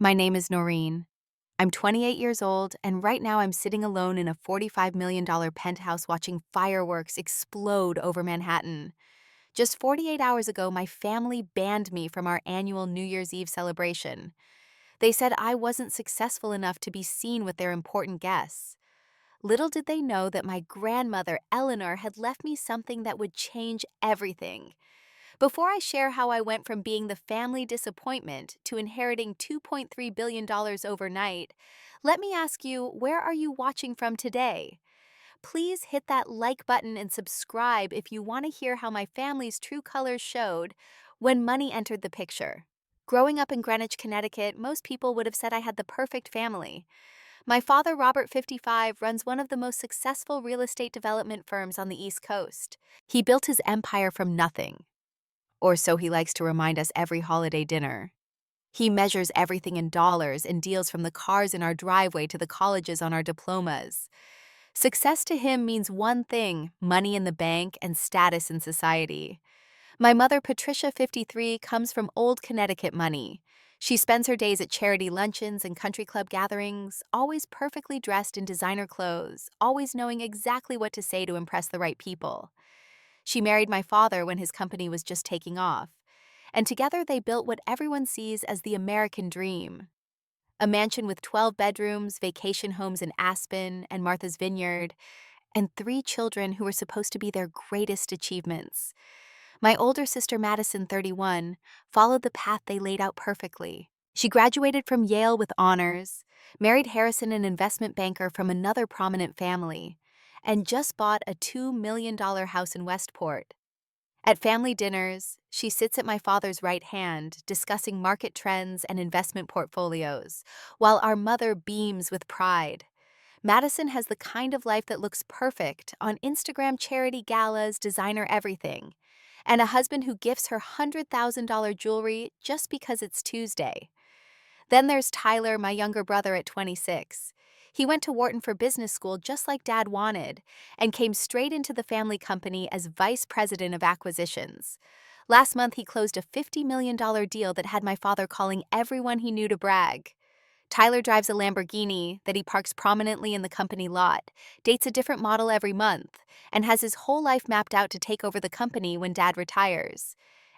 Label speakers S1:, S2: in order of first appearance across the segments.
S1: My name is Noreen. I'm 28 years old, and right now I'm sitting alone in a $45 million penthouse watching fireworks explode over Manhattan. Just 48 hours ago, my family banned me from our annual New Year's Eve celebration. They said I wasn't successful enough to be seen with their important guests. Little did they know that my grandmother, Eleanor, had left me something that would change everything. Before I share how I went from being the family disappointment to inheriting $2.3 billion overnight, let me ask you, where are you watching from today? Please hit that like button and subscribe if you want to hear how my family's true colors showed when money entered the picture. Growing up in Greenwich, Connecticut, most people would have said I had the perfect family. My father, Robert 55, runs one of the most successful real estate development firms on the East Coast. He built his empire from nothing. Or so he likes to remind us every holiday dinner. He measures everything in dollars and deals from the cars in our driveway to the colleges on our diplomas. Success to him means one thing: money in the bank and status in society. My mother, Patricia, 53, comes from old Connecticut money. She spends her days at charity luncheons and country club gatherings, always perfectly dressed in designer clothes, always knowing exactly what to say to impress the right people. She married my father when his company was just taking off, and together they built what everyone sees as the American dream. A mansion with 12 bedrooms, vacation homes in Aspen and Martha's Vineyard, and 3 children who were supposed to be their greatest achievements. My older sister Madison, 31, followed the path they laid out perfectly. She graduated from Yale with honors, married Harrison, an investment banker from another prominent family, and just bought a $2 million house in Westport. At family dinners, she sits at my father's right hand, discussing market trends and investment portfolios, while our mother beams with pride. Madison has the kind of life that looks perfect on Instagram charity galas, designer everything, and a husband who gifts her $100,000 jewelry just because it's Tuesday. Then there's Tyler, my younger brother at 26. He went to Wharton for business school just like Dad wanted, and came straight into the family company as vice president of acquisitions. Last month, he closed a $50 million deal that had my father calling everyone he knew to brag. Tyler drives a Lamborghini that he parks prominently in the company lot, dates a different model every month, and has his whole life mapped out to take over the company when Dad retires.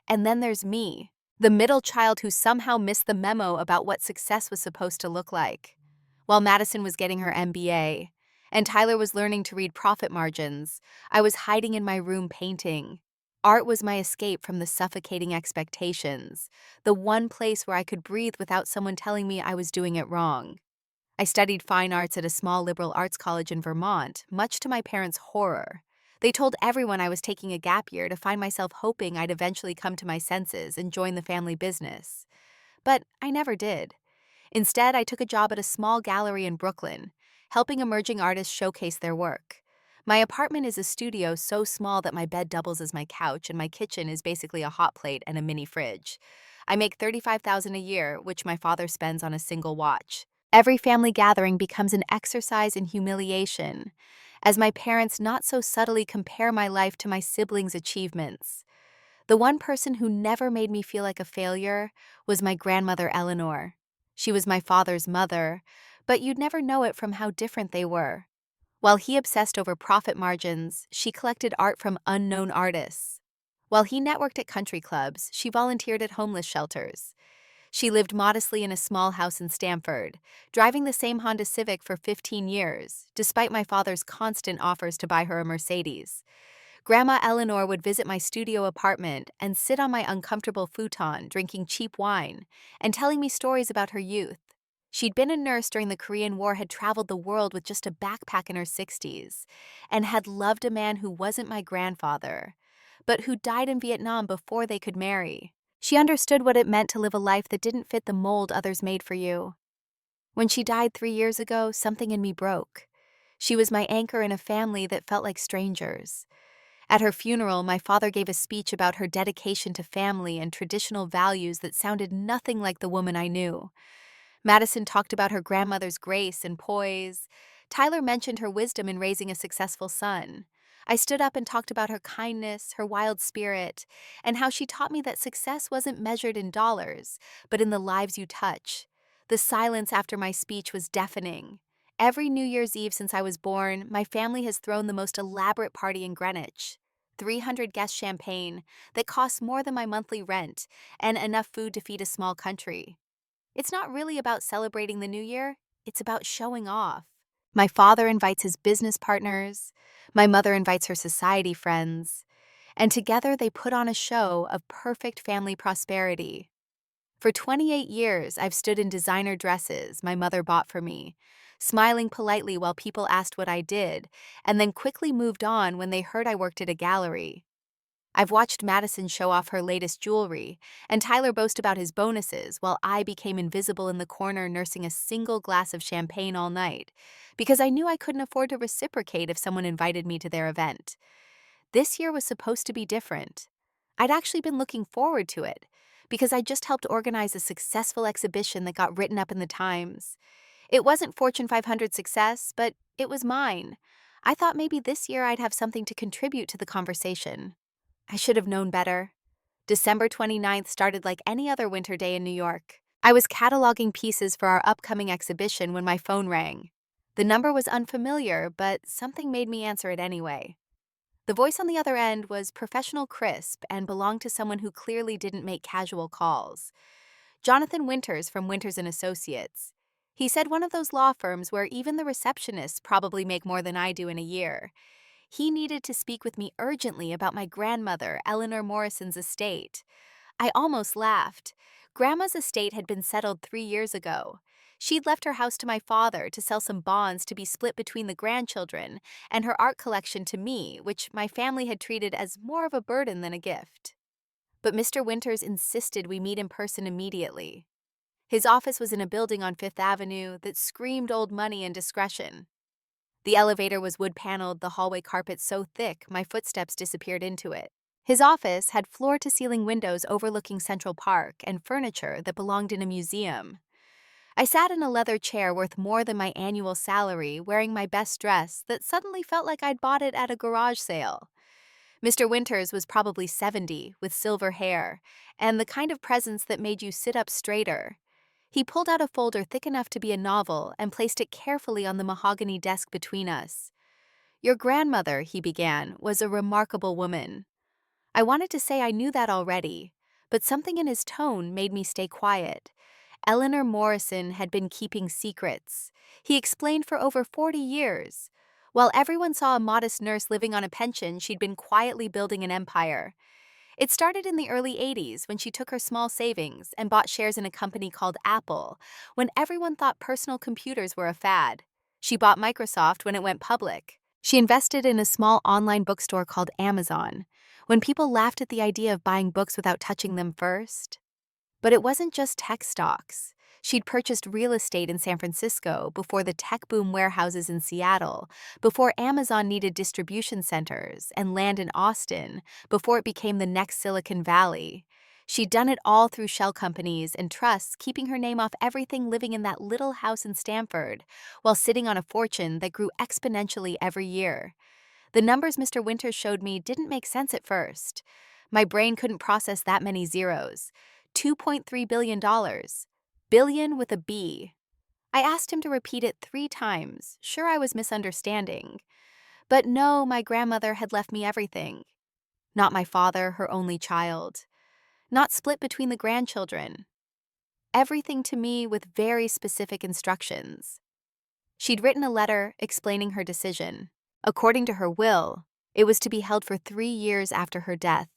S1: And then there's me, the middle child who somehow missed the memo about what success was supposed to look like. While Madison was getting her MBA, and Tyler was learning to read profit margins, I was hiding in my room painting. Art was my escape from the suffocating expectations, the one place where I could breathe without someone telling me I was doing it wrong. I studied fine arts at a small liberal arts college in Vermont, much to my parents' horror. They told everyone I was taking a gap year to find myself, hoping I'd eventually come to my senses and join the family business. But I never did. Instead, I took a job at a small gallery in Brooklyn, helping emerging artists showcase their work. My apartment is a studio so small that my bed doubles as my couch, and my kitchen is basically a hot plate and a mini fridge. I make $35,000 a year, which my father spends on a single watch. Every family gathering becomes an exercise in humiliation, as my parents not so subtly compare my life to my siblings' achievements. The one person who never made me feel like a failure was my grandmother, Eleanor. She was my father's mother, but you'd never know it from how different they were. While he obsessed over profit margins, she collected art from unknown artists. While he networked at country clubs, she volunteered at homeless shelters. She lived modestly in a small house in Stamford, driving the same Honda Civic for 15 years, despite my father's constant offers to buy her a Mercedes. Grandma Eleanor would visit my studio apartment and sit on my uncomfortable futon, drinking cheap wine and telling me stories about her youth. She'd been a nurse during the Korean War, had traveled the world with just a backpack in her 60s, and had loved a man who wasn't my grandfather, but who died in Vietnam before they could marry. She understood what it meant to live a life that didn't fit the mold others made for you. When she died 3 years ago, something in me broke. She was my anchor in a family that felt like strangers. At her funeral, my father gave a speech about her dedication to family and traditional values that sounded nothing like the woman I knew. Madison talked about her grandmother's grace and poise. Tyler mentioned her wisdom in raising a successful son. I stood up and talked about her kindness, her wild spirit, and how she taught me that success wasn't measured in dollars, but in the lives you touch. The silence after my speech was deafening. Every New Year's Eve since I was born, my family has thrown the most elaborate party in Greenwich. 300 guest champagne that costs more than my monthly rent, and enough food to feed a small country. It's not really about celebrating the new year, it's about showing off. My father invites his business partners, my mother invites her society friends, and together they put on a show of perfect family prosperity. For 28 years, I've stood in designer dresses my mother bought for me, smiling politely while people asked what I did, and then quickly moved on when they heard I worked at a gallery. I've watched Madison show off her latest jewelry, and Tyler boast about his bonuses while I became invisible in the corner nursing a single glass of champagne all night, because I knew I couldn't afford to reciprocate if someone invited me to their event. This year was supposed to be different. I'd actually been looking forward to it, because I just helped organize a successful exhibition that got written up in the Times. It wasn't Fortune 500 success, but it was mine. I thought maybe this year I'd have something to contribute to the conversation. I should have known better. December 29th started like any other winter day in New York. I was cataloging pieces for our upcoming exhibition when my phone rang. The number was unfamiliar, but something made me answer it anyway. The voice on the other end was professional crisp and belonged to someone who clearly didn't make casual calls. Jonathan Winters from Winters and Associates. He said one of those law firms where even the receptionists probably make more than I do in a year. He needed to speak with me urgently about my grandmother, Eleanor Morrison's estate. I almost laughed. Grandma's estate had been settled 3 years ago. She'd left her house to my father to sell some bonds to be split between the grandchildren, and her art collection to me, which my family had treated as more of a burden than a gift. But Mr. Winters insisted we meet in person immediately. His office was in a building on Fifth Avenue that screamed old money and discretion. The elevator was wood-paneled, the hallway carpet so thick my footsteps disappeared into it. His office had floor-to-ceiling windows overlooking Central Park and furniture that belonged in a museum. I sat in a leather chair worth more than my annual salary, wearing my best dress that suddenly felt like I'd bought it at a garage sale. Mr. Winters was probably 70, with silver hair, and the kind of presence that made you sit up straighter. He pulled out a folder thick enough to be a novel and placed it carefully on the mahogany desk between us. "Your grandmother," he began, "was a remarkable woman." I wanted to say I knew that already, but something in his tone made me stay quiet. Eleanor Morrison had been keeping secrets. He explained for over 40 years. While everyone saw a modest nurse living on a pension, she'd been quietly building an empire. It started in the early 80s when she took her small savings and bought shares in a company called Apple, when everyone thought personal computers were a fad. She bought Microsoft when it went public. She invested in a small online bookstore called Amazon, when people laughed at the idea of buying books without touching them first. But it wasn't just tech stocks. She'd purchased real estate in San Francisco before the tech boom warehouses in Seattle, before Amazon needed distribution centers, and land in Austin, before it became the next Silicon Valley. She'd done it all through shell companies and trusts, keeping her name off everything living in that little house in Stamford, while sitting on a fortune that grew exponentially every year. The numbers Mr. Winters showed me didn't make sense at first. My brain couldn't process that many zeros. $2.3 billion. Billion with a B. I asked him to repeat it 3 times, sure I was misunderstanding. But no, my grandmother had left me everything. Not my father, her only child. Not split between the grandchildren. Everything to me with very specific instructions. She'd written a letter explaining her decision. According to her will, it was to be held for 3 years after her death,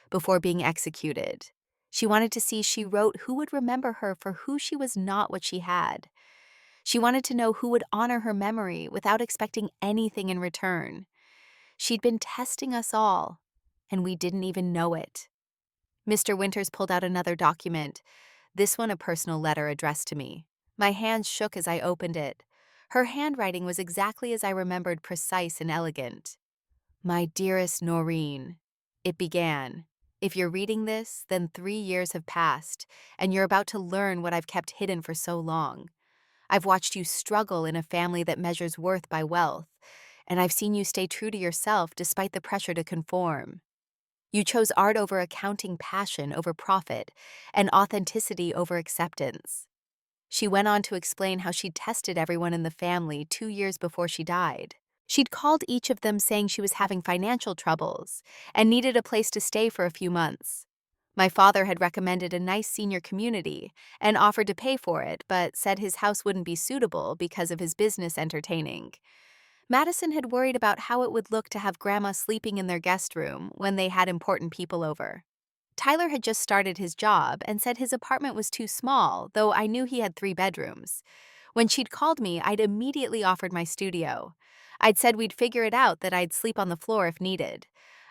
S1: before being executed. She wanted to see, she wrote, who would remember her for who she was not what she had. She wanted to know who would honor her memory without expecting anything in return. She'd been testing us all, and we didn't even know it. Mr. Winters pulled out another document, this one a personal letter addressed to me. My hands shook as I opened it. Her handwriting was exactly as I remembered, precise and elegant. "My dearest Noreen," it began. "If you're reading this, then 3 years have passed, and you're about to learn what I've kept hidden for so long. I've watched you struggle in a family that measures worth by wealth, and I've seen you stay true to yourself despite the pressure to conform. You chose art over accounting, passion over profit, and authenticity over acceptance. She went on to explain how she'd tested everyone in the family 2 years before she died. She'd called each of them saying she was having financial troubles and needed a place to stay for a few months. My father had recommended a nice senior community and offered to pay for it, but said his house wouldn't be suitable because of his business entertaining. Madison had worried about how it would look to have Grandma sleeping in their guest room when they had important people over. Tyler had just started his job and said his apartment was too small, though I knew he had 3 bedrooms. When she'd called me, I'd immediately offered my studio. I'd said we'd figure it out, that I'd sleep on the floor if needed.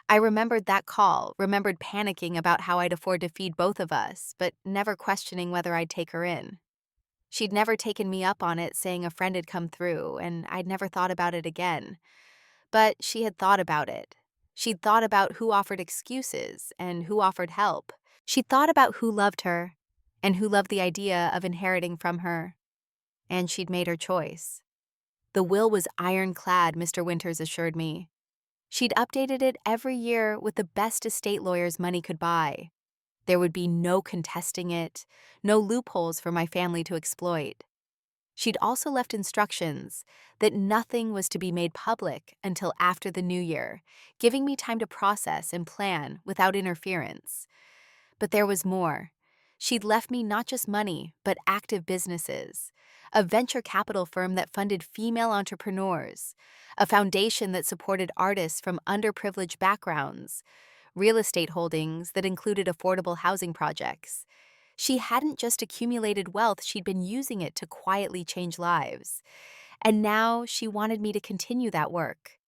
S1: I remembered that call, remembered panicking about how I'd afford to feed both of us, but never questioning whether I'd take her in. She'd never taken me up on it, saying a friend had come through, and I'd never thought about it again. But she had thought about it. She'd thought about who offered excuses and who offered help. She'd thought about who loved her and who loved the idea of inheriting from her. And she'd made her choice. The will was ironclad, Mr. Winters assured me. She'd updated it every year with the best estate lawyers money could buy. There would be no contesting it, no loopholes for my family to exploit. She'd also left instructions that nothing was to be made public until after the new year, giving me time to process and plan without interference. But there was more. She'd left me not just money, but active businesses, a venture capital firm that funded female entrepreneurs, a foundation that supported artists from underprivileged backgrounds, real estate holdings that included affordable housing projects. She hadn't just accumulated wealth, she'd been using it to quietly change lives. And now she wanted me to continue that work.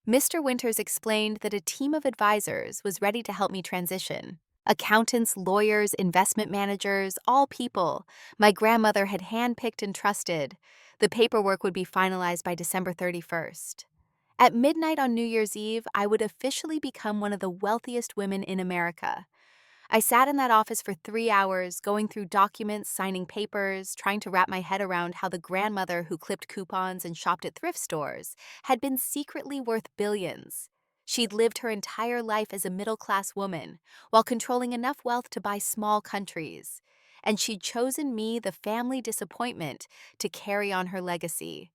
S1: Mr. Winters explained that a team of advisors was ready to help me transition. Accountants, lawyers, investment managers, all people my grandmother had handpicked and trusted. The paperwork would be finalized by December 31st. At midnight on New Year's Eve, I would officially become one of the wealthiest women in America. I sat in that office for 3 hours, going through documents, signing papers, trying to wrap my head around how the grandmother who clipped coupons and shopped at thrift stores had been secretly worth billions. She'd lived her entire life as a middle-class woman, while controlling enough wealth to buy small countries. And she'd chosen me, the family disappointment, to carry on her legacy.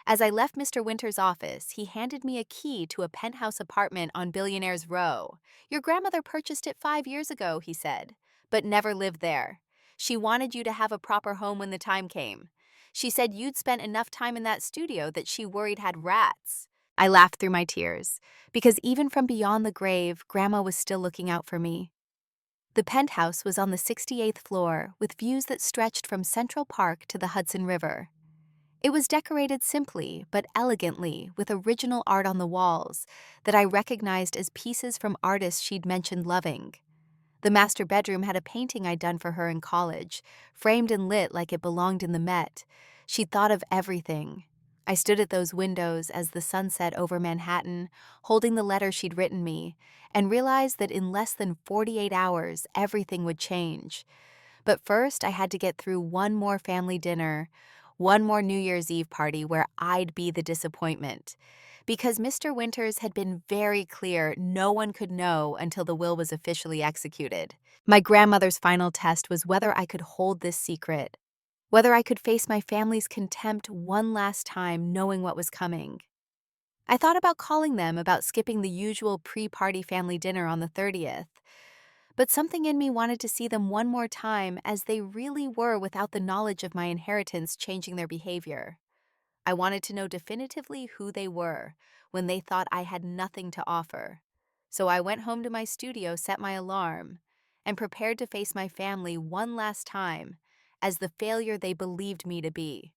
S1: As I left Mr. Winter's office, he handed me a key to a penthouse apartment on Billionaire's Row. Your grandmother purchased it 5 years ago, he said, but never lived there. She wanted you to have a proper home when the time came. She said you'd spent enough time in that studio that she worried had rats. I laughed through my tears, because even from beyond the grave, Grandma was still looking out for me. The penthouse was on the 68th floor, with views that stretched from Central Park to the Hudson River. It was decorated simply but elegantly with original art on the walls that I recognized as pieces from artists she'd mentioned loving. The master bedroom had a painting I'd done for her in college, framed and lit like it belonged in the Met. She'd thought of everything. I stood at those windows as the sun set over Manhattan, holding the letter she'd written me, and realized that in less than 48 hours, everything would change. But first, I had to get through one more family dinner, one more New Year's Eve party where I'd be the disappointment. Because Mr. Winters had been very clear no one could know until the will was officially executed. My grandmother's final test was whether I could hold this secret, whether I could face my family's contempt one last time knowing what was coming. I thought about calling them, about skipping the usual pre-party family dinner on the 30th. But something in me wanted to see them one more time as they really were without the knowledge of my inheritance changing their behavior. I wanted to know definitively who they were when they thought I had nothing to offer. So I went home to my studio, set my alarm, and prepared to face my family one last time as the failure they believed me to be.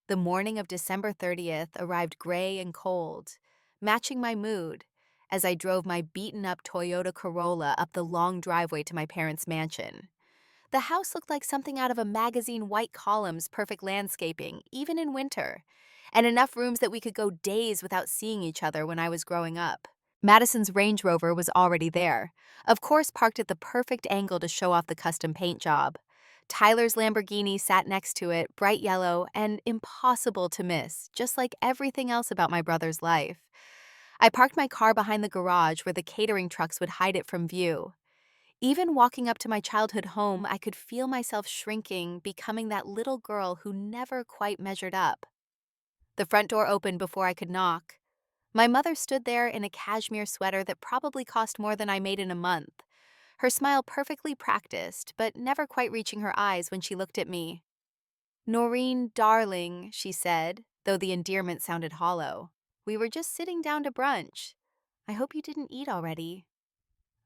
S1: The morning of December 30th arrived gray and cold, matching my mood, as I drove my beaten-up Toyota Corolla up the long driveway to my parents' mansion. The house looked like something out of a magazine, white columns, perfect landscaping, even in winter, and enough rooms that we could go days without seeing each other when I was growing up. Madison's Range Rover was already there, of course parked at the perfect angle to show off the custom paint job. Tyler's Lamborghini sat next to it, bright yellow and impossible to miss, just like everything else about my brother's life. I parked my car behind the garage where the catering trucks would hide it from view. Even walking up to my childhood home, I could feel myself shrinking, becoming that little girl who never quite measured up. The front door opened before I could knock. My mother stood there in a cashmere sweater that probably cost more than I made in a month, her smile perfectly practiced, but never quite reaching her eyes when she looked at me. "Noreen, darling," she said, though the endearment sounded hollow. "We were just sitting down to brunch. I hope you didn't eat already."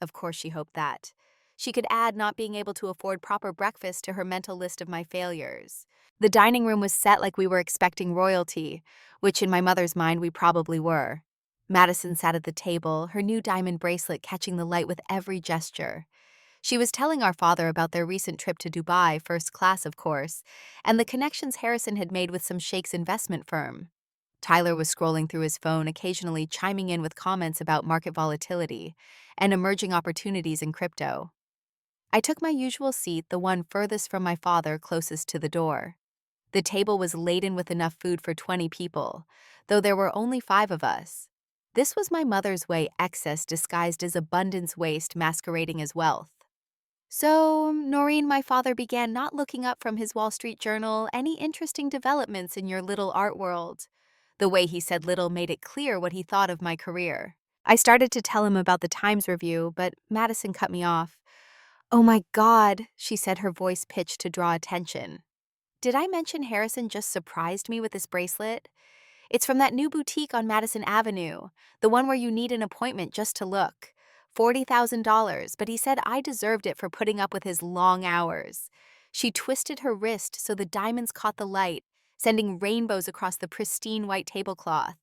S1: Of course she hoped that. She could add not being able to afford proper breakfast to her mental list of my failures. The dining room was set like we were expecting royalty, which in my mother's mind we probably were. Madison sat at the table, her new diamond bracelet catching the light with every gesture. She was telling our father about their recent trip to Dubai, first class of course, and the connections Harrison had made with some sheikh's investment firm. Tyler was scrolling through his phone, occasionally chiming in with comments about market volatility and emerging opportunities in crypto. I took my usual seat, the one furthest from my father, closest to the door. The table was laden with enough food for 20 people, though there were only 5 of us. This was my mother's way excess disguised as abundance waste masquerading as wealth. "So, Noreen," my father began, not looking up from his Wall Street Journal, "any interesting developments in your little art world?" The way he said little made it clear what he thought of my career. I started to tell him about the Times review, but Madison cut me off. "Oh my God," she said, her voice pitched to draw attention. "Did I mention Harrison just surprised me with this bracelet? It's from that new boutique on Madison Avenue, the one where you need an appointment just to look. $40,000, but he said I deserved it for putting up with his long hours." She twisted her wrist so the diamonds caught the light, sending rainbows across the pristine white tablecloth.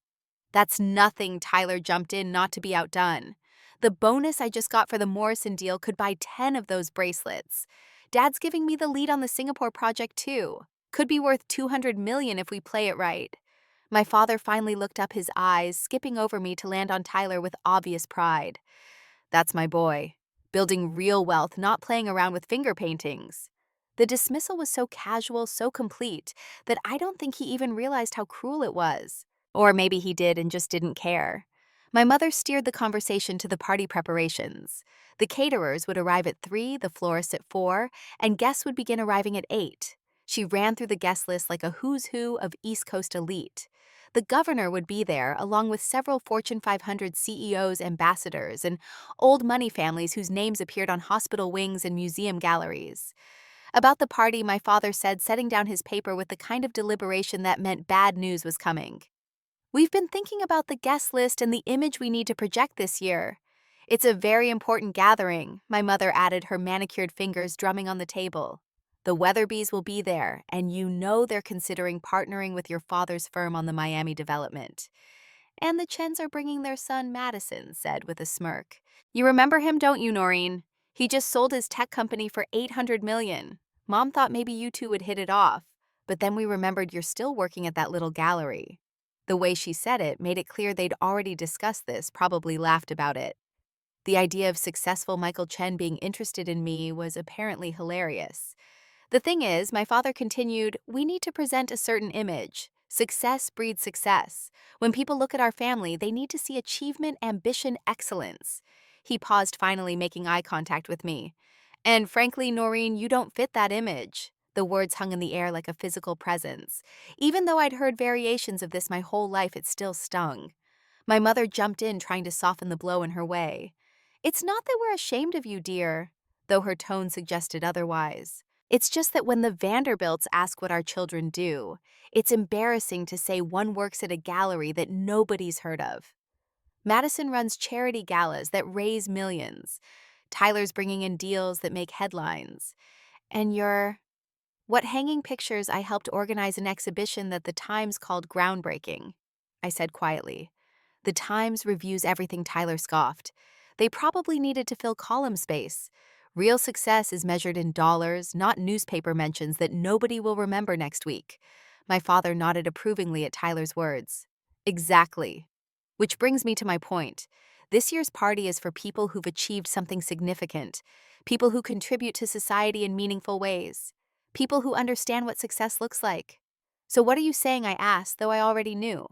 S1: "That's nothing," Tyler jumped in, not to be outdone. "The bonus I just got for the Morrison deal could buy 10 of those bracelets. Dad's giving me the lead on the Singapore project too. Could be worth 200 million if we play it right." My father finally looked up, his eyes skipping over me to land on Tyler with obvious pride. "That's my boy. Building real wealth, not playing around with finger paintings." The dismissal was so casual, so complete, that I don't think he even realized how cruel it was. Or maybe he did and just didn't care. My mother steered the conversation to the party preparations. The caterers would arrive at 3, the florists at 4, and guests would begin arriving at 8. She ran through the guest list like a who's who of East Coast elite. The governor would be there, along with several Fortune 500 CEOs, ambassadors, and old money families whose names appeared on hospital wings and museum galleries. About the party, my father said, setting down his paper with the kind of deliberation that meant bad news was coming. "We've been thinking about the guest list and the image we need to project this year. It's a very important gathering," my mother added, her manicured fingers drumming on the table. "The Weatherbys will be there, and you know they're considering partnering with your father's firm on the Miami development. And the Chens are bringing their son," Madison said with a smirk. "You remember him, don't you, Noreen? He just sold his tech company for 800 million. Mom thought maybe you two would hit it off, but then we remembered you're still working at that little gallery." The way she said it made it clear they'd already discussed this, probably laughed about it. The idea of successful Michael Chen being interested in me was apparently hilarious. "The thing is," my father continued, "we need to present a certain image. Success breeds success. When people look at our family, they need to see achievement, ambition, excellence." He paused, finally making eye contact with me. "And frankly, Noreen, you don't fit that image." The words hung in the air like a physical presence. Even though I'd heard variations of this my whole life, it still stung. My mother jumped in, trying to soften the blow in her way. "It's not that we're ashamed of you, dear," though her tone suggested otherwise. "It's just that when the Vanderbilts ask what our children do, it's embarrassing to say one works at a gallery that nobody's heard of. Madison runs charity galas that raise millions. Tyler's bringing in deals that make headlines. And you're—" "What, hanging pictures? I helped organize an exhibition that the Times called groundbreaking," I said quietly. "The Times reviews everything," Tyler scoffed. "They probably needed to fill column space. Real success is measured in dollars, not newspaper mentions that nobody will remember next week." My father nodded approvingly at Tyler's words. "Exactly. Which brings me to my point. This year's party is for people who've achieved something significant, people who contribute to society in meaningful ways, people who understand what success looks like." "So what are you saying?" I asked, though I already knew.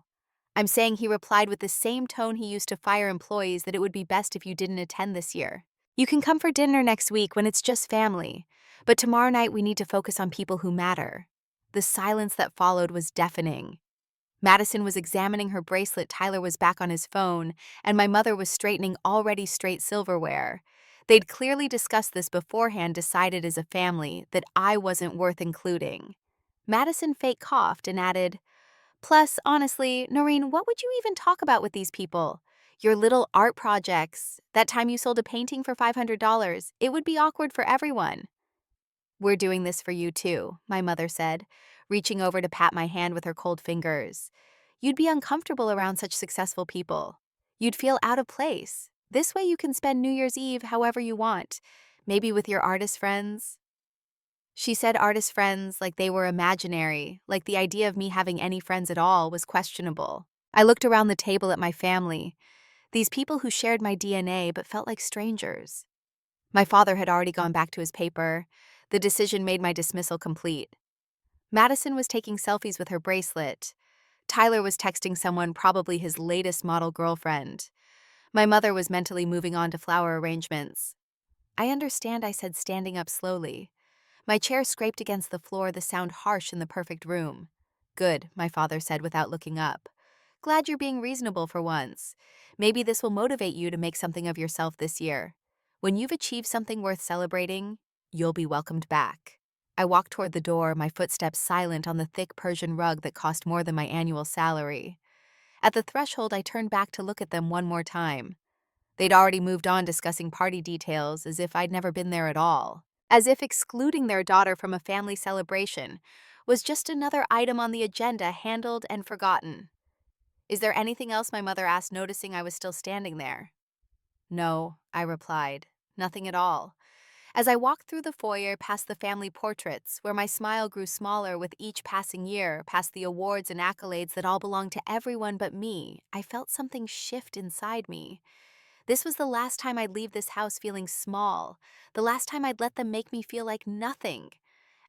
S1: "I'm saying," he replied with the same tone he used to fire employees, "that it would be best if you didn't attend this year." You can come for dinner next week when it's just family, but tomorrow night we need to focus on people who matter. The silence that followed was deafening. Madison was examining her bracelet, Tyler was back on his phone, and my mother was straightening already straight silverware. They'd clearly discussed this beforehand, decided as a family that I wasn't worth including. Madison fake coughed and added, "Plus, honestly, Noreen, what would you even talk about with these people? Your little art projects. That time you sold a painting for $500. It would be awkward for everyone." "We're doing this for you too," my mother said, reaching over to pat my hand with her cold fingers. "You'd be uncomfortable around such successful people. You'd feel out of place. This way you can spend New Year's Eve however you want, maybe with your artist friends." She said artist friends like they were imaginary, like the idea of me having any friends at all was questionable. I looked around the table at my family, these people who shared my DNA but felt like strangers. My father had already gone back to his paper. The decision made my dismissal complete. Madison was taking selfies with her bracelet. Tyler was texting someone, probably his latest model girlfriend. My mother was mentally moving on to flower arrangements. "I understand," I said, standing up slowly. My chair scraped against the floor, the sound harsh in the perfect room. "Good," my father said without looking up. "Glad you're being reasonable for once. Maybe this will motivate you to make something of yourself this year. When you've achieved something worth celebrating, you'll be welcomed back." I walked toward the door, my footsteps silent on the thick Persian rug that cost more than my annual salary. At the threshold, I turned back to look at them one more time. They'd already moved on, discussing party details as if I'd never been there at all. As if excluding their daughter from a family celebration was just another item on the agenda, handled and forgotten. "Is there anything else?" my mother asked, noticing I was still standing there. "No," I replied. "Nothing at all." As I walked through the foyer past the family portraits, where my smile grew smaller with each passing year, past the awards and accolades that all belonged to everyone but me, I felt something shift inside me. This was the last time I'd leave this house feeling small, the last time I'd let them make me feel like nothing.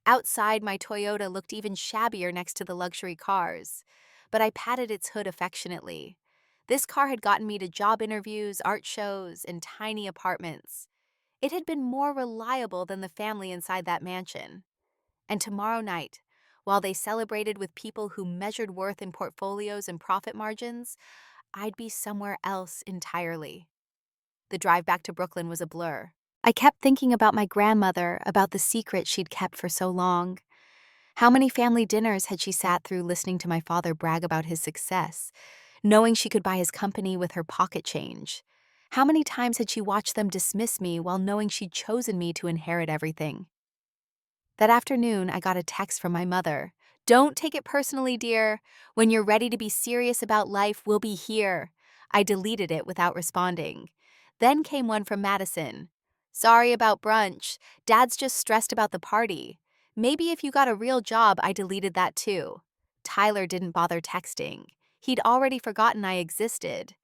S1: Outside, my Toyota looked even shabbier next to the luxury cars, but I patted its hood affectionately. This car had gotten me to job interviews, art shows, and tiny apartments. It had been more reliable than the family inside that mansion. And tomorrow night, while they celebrated with people who measured worth in portfolios and profit margins, I'd be somewhere else entirely. The drive back to Brooklyn was a blur. I kept thinking about my grandmother, about the secret she'd kept for so long. How many family dinners had she sat through listening to my father brag about his success, knowing she could buy his company with her pocket change? How many times had she watched them dismiss me while knowing she'd chosen me to inherit everything? That afternoon, I got a text from my mother. "Don't take it personally, dear. When you're ready to be serious about life, we'll be here." I deleted it without responding. Then came one from Madison. "Sorry about brunch. Dad's just stressed about the party. Maybe if you got a real job." I deleted that too. Tyler didn't bother texting. He'd already forgotten I existed.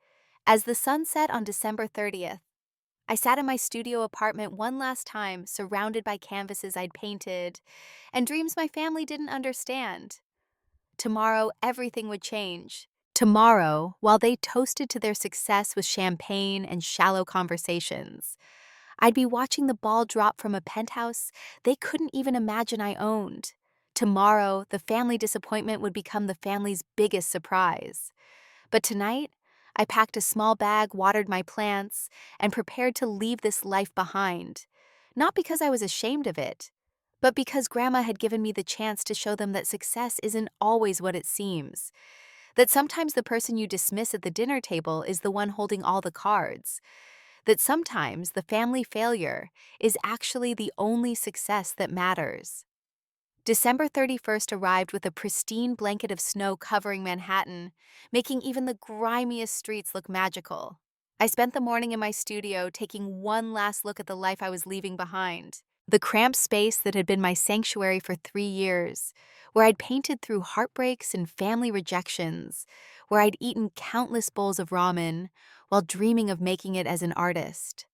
S1: As the sun set on December 30th, I sat in my studio apartment one last time, surrounded by canvases I'd painted and dreams my family didn't understand. Tomorrow, everything would change. Tomorrow, while they toasted to their success with champagne and shallow conversations, I'd be watching the ball drop from a penthouse they couldn't even imagine I owned. Tomorrow, the family disappointment would become the family's biggest surprise. But tonight, I packed a small bag, watered my plants, and prepared to leave this life behind. Not because I was ashamed of it, but because Grandma had given me the chance to show them that success isn't always what it seems. That sometimes the person you dismiss at the dinner table is the one holding all the cards. That sometimes the family failure is actually the only success that matters. December 31st arrived with a pristine blanket of snow covering Manhattan, making even the grimiest streets look magical. I spent the morning in my studio taking one last look at the life I was leaving behind. The cramped space that had been my sanctuary for 3 years, where I'd painted through heartbreaks and family rejections, where I'd eaten countless bowls of ramen while dreaming of making it as an artist.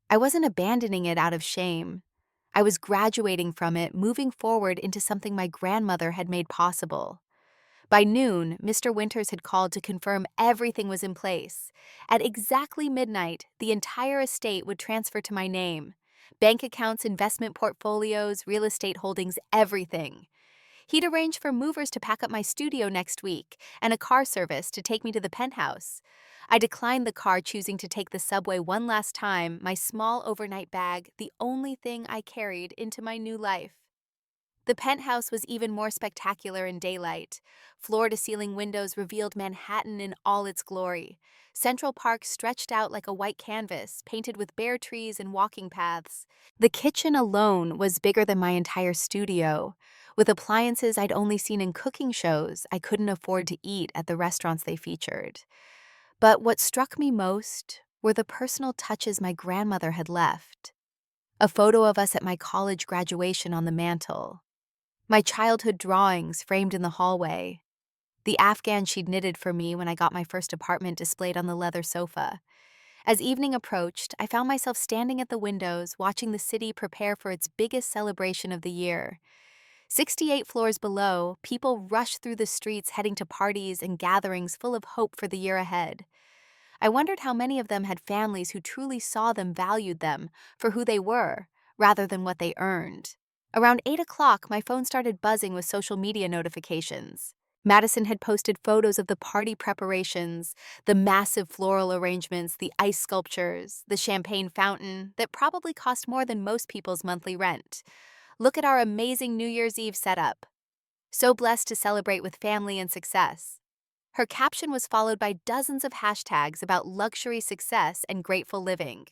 S1: I wasn't abandoning it out of shame. I was graduating from it, moving forward into something my grandmother had made possible. By noon, Mr. Winters had called to confirm everything was in place. At exactly midnight, the entire estate would transfer to my name. Bank accounts, investment portfolios, real estate holdings, everything. He'd arranged for movers to pack up my studio next week and a car service to take me to the penthouse. I declined the car, choosing to take the subway one last time, my small overnight bag, the only thing I carried into my new life. The penthouse was even more spectacular in daylight. Floor-to-ceiling windows revealed Manhattan in all its glory. Central Park stretched out like a white canvas, painted with bare trees and walking paths. The kitchen alone was bigger than my entire studio. With appliances I'd only seen in cooking shows, I couldn't afford to eat at the restaurants they featured. But what struck me most were the personal touches my grandmother had left. A photo of us at my college graduation on the mantle. My childhood drawings framed in the hallway. The Afghan she'd knitted for me when I got my first apartment displayed on the leather sofa. As evening approached, I found myself standing at the windows, watching the city prepare for its biggest celebration of the year. 68 floors below, people rushed through the streets heading to parties and gatherings full of hope for the year ahead. I wondered how many of them had families who truly saw them, valued them for who they were, rather than what they earned. Around 8 o'clock, my phone started buzzing with social media notifications. Madison had posted photos of the party preparations, the massive floral arrangements, the ice sculptures, the champagne fountain that probably cost more than most people's monthly rent. Look at our amazing New Year's Eve setup. So blessed to celebrate with family and success. Her caption was followed by dozens of hashtags about luxury success and grateful living.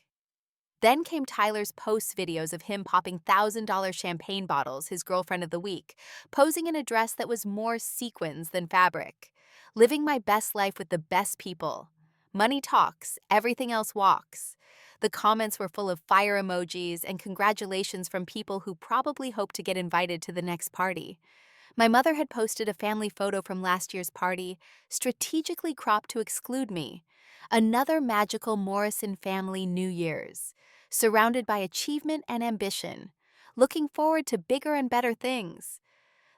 S1: Then came Tyler's post videos of him popping $1,000 champagne bottles, his girlfriend of the week, posing in a dress that was more sequins than fabric. Living my best life with the best people. Money talks, everything else walks. The comments were full of fire emojis and congratulations from people who probably hoped to get invited to the next party. My mother had posted a family photo from last year's party, strategically cropped to exclude me. Another magical Morrison family New Year's, surrounded by achievement and ambition, looking forward to bigger and better things.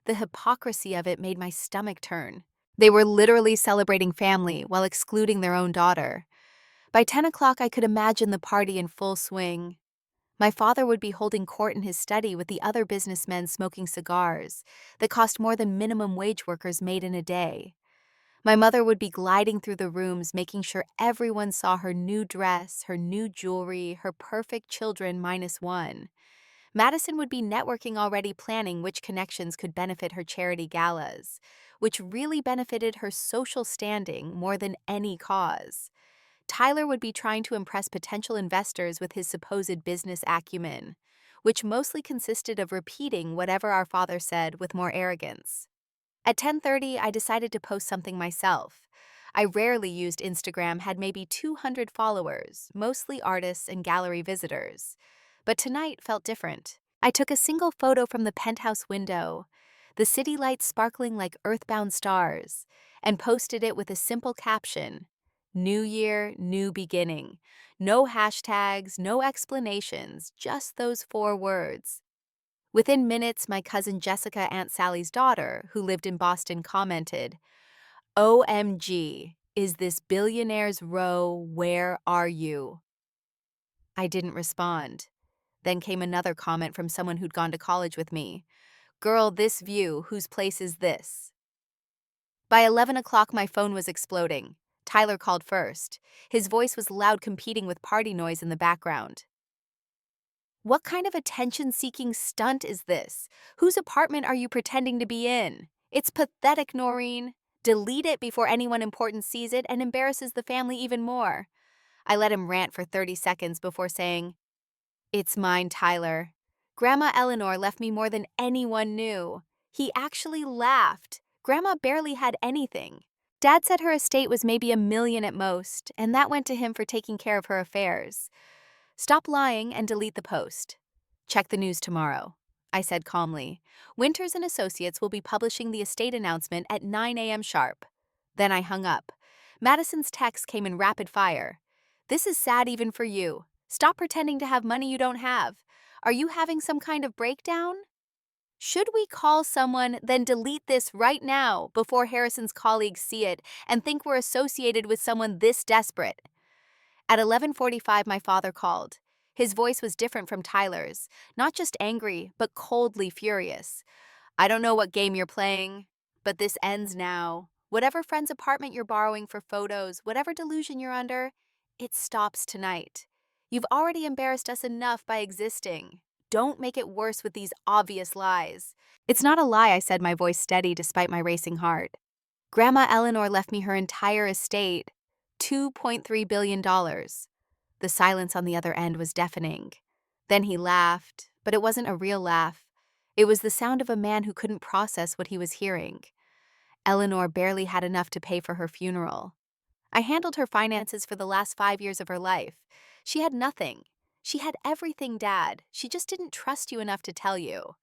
S1: The hypocrisy of it made my stomach turn. They were literally celebrating family while excluding their own daughter. By 10 o'clock, I could imagine the party in full swing. My father would be holding court in his study with the other businessmen smoking cigars that cost more than minimum wage workers made in a day. My mother would be gliding through the rooms, making sure everyone saw her new dress, her new jewelry, her perfect children minus one. Madison would be networking, already planning which connections could benefit her charity galas, which really benefited her social standing more than any cause. Tyler would be trying to impress potential investors with his supposed business acumen, which mostly consisted of repeating whatever our father said with more arrogance. At 10:30, I decided to post something myself. I rarely used Instagram, had maybe 200 followers, mostly artists and gallery visitors. But tonight felt different. I took a single photo from the penthouse window, the city lights sparkling like earthbound stars, and posted it with a simple caption: New Year, New Beginning. No hashtags, no explanations, just those 4 words. Within minutes, my cousin Jessica, Aunt Sally's daughter, who lived in Boston, commented, "OMG, is this Billionaire's row? Where are you?" I didn't respond. Then came another comment from someone who'd gone to college with me. "Girl, this view, whose place is this?" By 11 o'clock, my phone was exploding. Tyler called first. His voice was loud, competing with party noise in the background. "What kind of attention-seeking stunt is this? Whose apartment are you pretending to be in? It's pathetic, Noreen. Delete it before anyone important sees it and embarrasses the family even more." I let him rant for 30 seconds before saying, "It's mine, Tyler. Grandma Eleanor left me more than anyone knew." He actually laughed. Grandma barely had anything. Dad said her estate was maybe $1 million at most, and that went to him for taking care of her affairs. "Stop lying and delete the post. Check the news tomorrow," I said calmly. "Winters and Associates will be publishing the estate announcement at 9 a.m. sharp." Then I hung up. Madison's text came in rapid fire. "This is sad even for you. Stop pretending to have money you don't have. Are you having some kind of breakdown?" Should we call someone, then delete this right now before Harrison's colleagues see it and think we're associated with someone this desperate? At 11:45, my father called. His voice was different from Tyler's, not just angry, but coldly furious. I don't know what game you're playing, but this ends now. Whatever friend's apartment you're borrowing for photos, whatever delusion you're under, it stops tonight. You've already embarrassed us enough by existing. Don't make it worse with these obvious lies. It's not a lie, I said, my voice steady despite my racing heart. Grandma Eleanor left me her entire estate, $2.3 billion. The silence on the other end was deafening. Then he laughed, but it wasn't a real laugh. It was the sound of a man who couldn't process what he was hearing. Eleanor barely had enough to pay for her funeral. I handled her finances for the last 5 years of her life. She had nothing. She had everything, Dad. She just didn't trust you enough to tell you.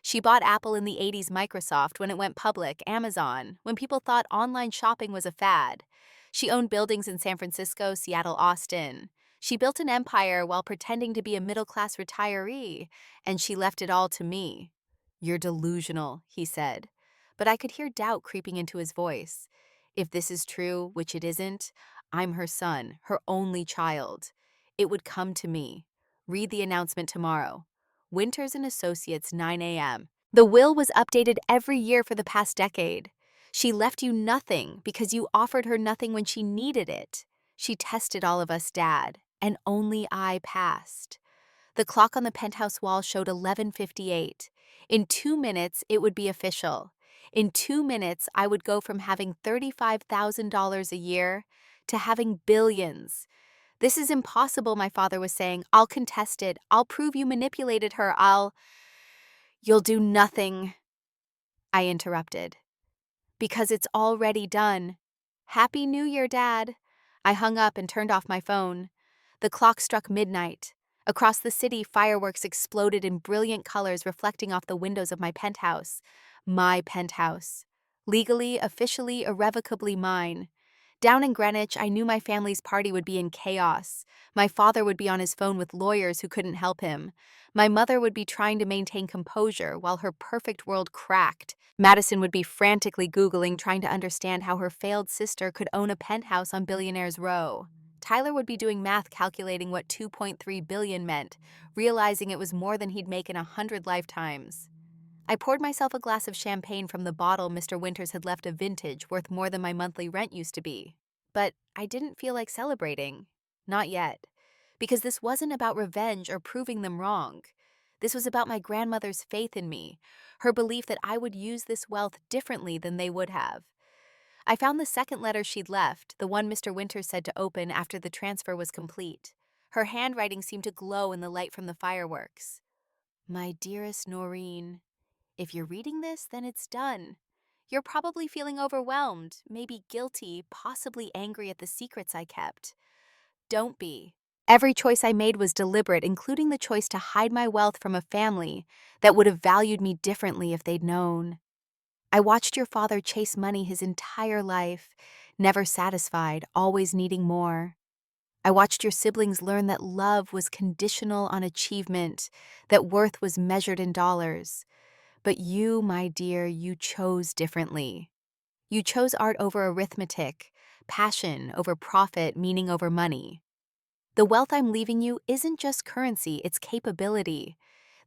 S1: She bought Apple in the 80s, Microsoft when it went public, Amazon, when people thought online shopping was a fad. She owned buildings in San Francisco, Seattle, Austin. She built an empire while pretending to be a middle-class retiree, and she left it all to me. You're delusional, he said. But I could hear doubt creeping into his voice. If this is true, which it isn't, I'm her son, her only child. It would come to me. Read the announcement tomorrow. Winters and Associates, 9 a.m. The will was updated every year for the past decade. She left you nothing because you offered her nothing when she needed it. She tested all of us, Dad, and only I passed. The clock on the penthouse wall showed 11:58. In 2 minutes, it would be official. In 2 minutes, I would go from having $35,000 a year to having billions. This is impossible, my father was saying. I'll contest it. I'll prove you manipulated her. You'll do nothing, I interrupted. Because it's already done. Happy New Year, Dad. I hung up and turned off my phone. The clock struck midnight. Across the city, fireworks exploded in brilliant colors reflecting off the windows of my penthouse. My penthouse. Legally, officially, irrevocably mine. Down in Greenwich, I knew my family's party would be in chaos. My father would be on his phone with lawyers who couldn't help him. My mother would be trying to maintain composure while her perfect world cracked. Madison would be frantically Googling, trying to understand how her failed sister could own a penthouse on Billionaire's Row. Tyler would be doing math calculating what 2.3 billion meant, realizing it was more than he'd make in 100 lifetimes. I poured myself a glass of champagne from the bottle Mr. Winters had left of vintage worth more than my monthly rent used to be. But I didn't feel like celebrating. Not yet. Because this wasn't about revenge or proving them wrong. This was about my grandmother's faith in me, her belief that I would use this wealth differently than they would have. I found the second letter she'd left, the one Mr. Winters said to open after the transfer was complete. Her handwriting seemed to glow in the light from the fireworks. My dearest Noreen, if you're reading this, then it's done. You're probably feeling overwhelmed, maybe guilty, possibly angry at the secrets I kept. Don't be. Every choice I made was deliberate, including the choice to hide my wealth from a family that would have valued me differently if they'd known. I watched your father chase money his entire life, never satisfied, always needing more. I watched your siblings learn that love was conditional on achievement, that worth was measured in dollars. But you, my dear, you chose differently. You chose art over arithmetic, passion over profit, meaning over money. The wealth I'm leaving you isn't just currency, it's capability.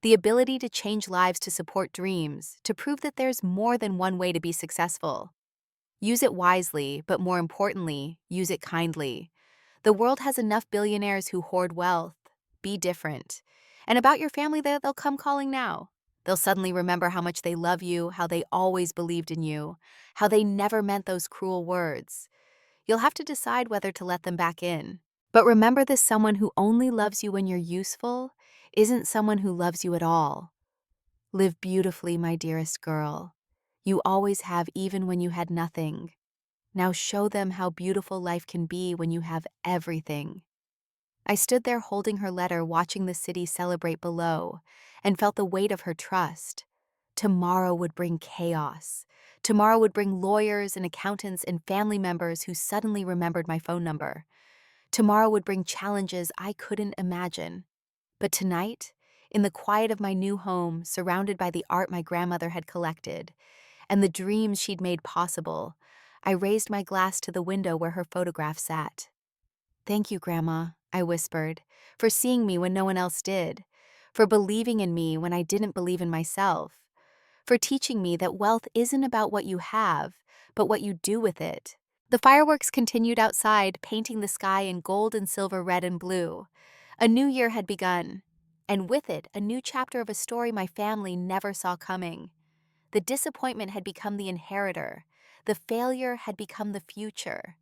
S1: The ability to change lives to support dreams, to prove that there's more than one way to be successful. Use it wisely, but more importantly, use it kindly. The world has enough billionaires who hoard wealth. Be different. And about your family, they'll come calling now. They'll suddenly remember how much they love you, how they always believed in you, how they never meant those cruel words. You'll have to decide whether to let them back in. But remember, this someone who only loves you when you're useful isn't someone who loves you at all. Live beautifully, my dearest girl. You always have, even when you had nothing. Now show them how beautiful life can be when you have everything. I stood there holding her letter, watching the city celebrate below, and felt the weight of her trust. Tomorrow would bring chaos. Tomorrow would bring lawyers and accountants and family members who suddenly remembered my phone number. Tomorrow would bring challenges I couldn't imagine. But tonight, in the quiet of my new home, surrounded by the art my grandmother had collected and the dreams she'd made possible, I raised my glass to the window where her photograph sat. "Thank you, Grandma," I whispered, "for seeing me when no one else did, for believing in me when I didn't believe in myself, for teaching me that wealth isn't about what you have, but what you do with it." The fireworks continued outside, painting the sky in gold and silver, red and blue. A new year had begun, and with it, a new chapter of a story my family never saw coming. The disappointment had become the inheritor, the failure had become the future,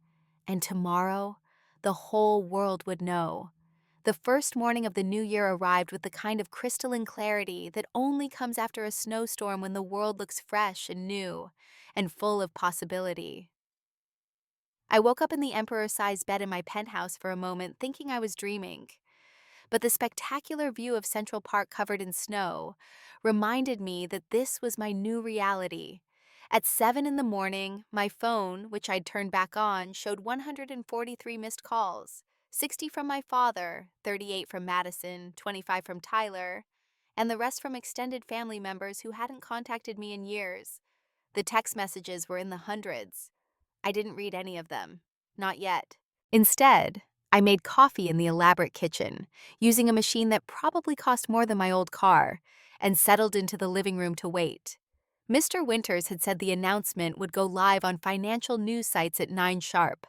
S1: and tomorrow, the whole world would know. The first morning of the new year arrived with the kind of crystalline clarity that only comes after a snowstorm when the world looks fresh and new and full of possibility. I woke up in the emperor-sized bed in my penthouse for a moment, thinking I was dreaming. But the spectacular view of Central Park covered in snow reminded me that this was my new reality. At 7 in the morning, my phone, which I'd turned back on, showed 143 missed calls, 60 from my father, 38 from Madison, 25 from Tyler, and the rest from extended family members who hadn't contacted me in years. The text messages were in the hundreds. I didn't read any of them. Not yet. Instead, I made coffee in the elaborate kitchen, using a machine that probably cost more than my old car, and settled into the living room to wait. Mr. Winters had said the announcement would go live on financial news sites at 9 sharp.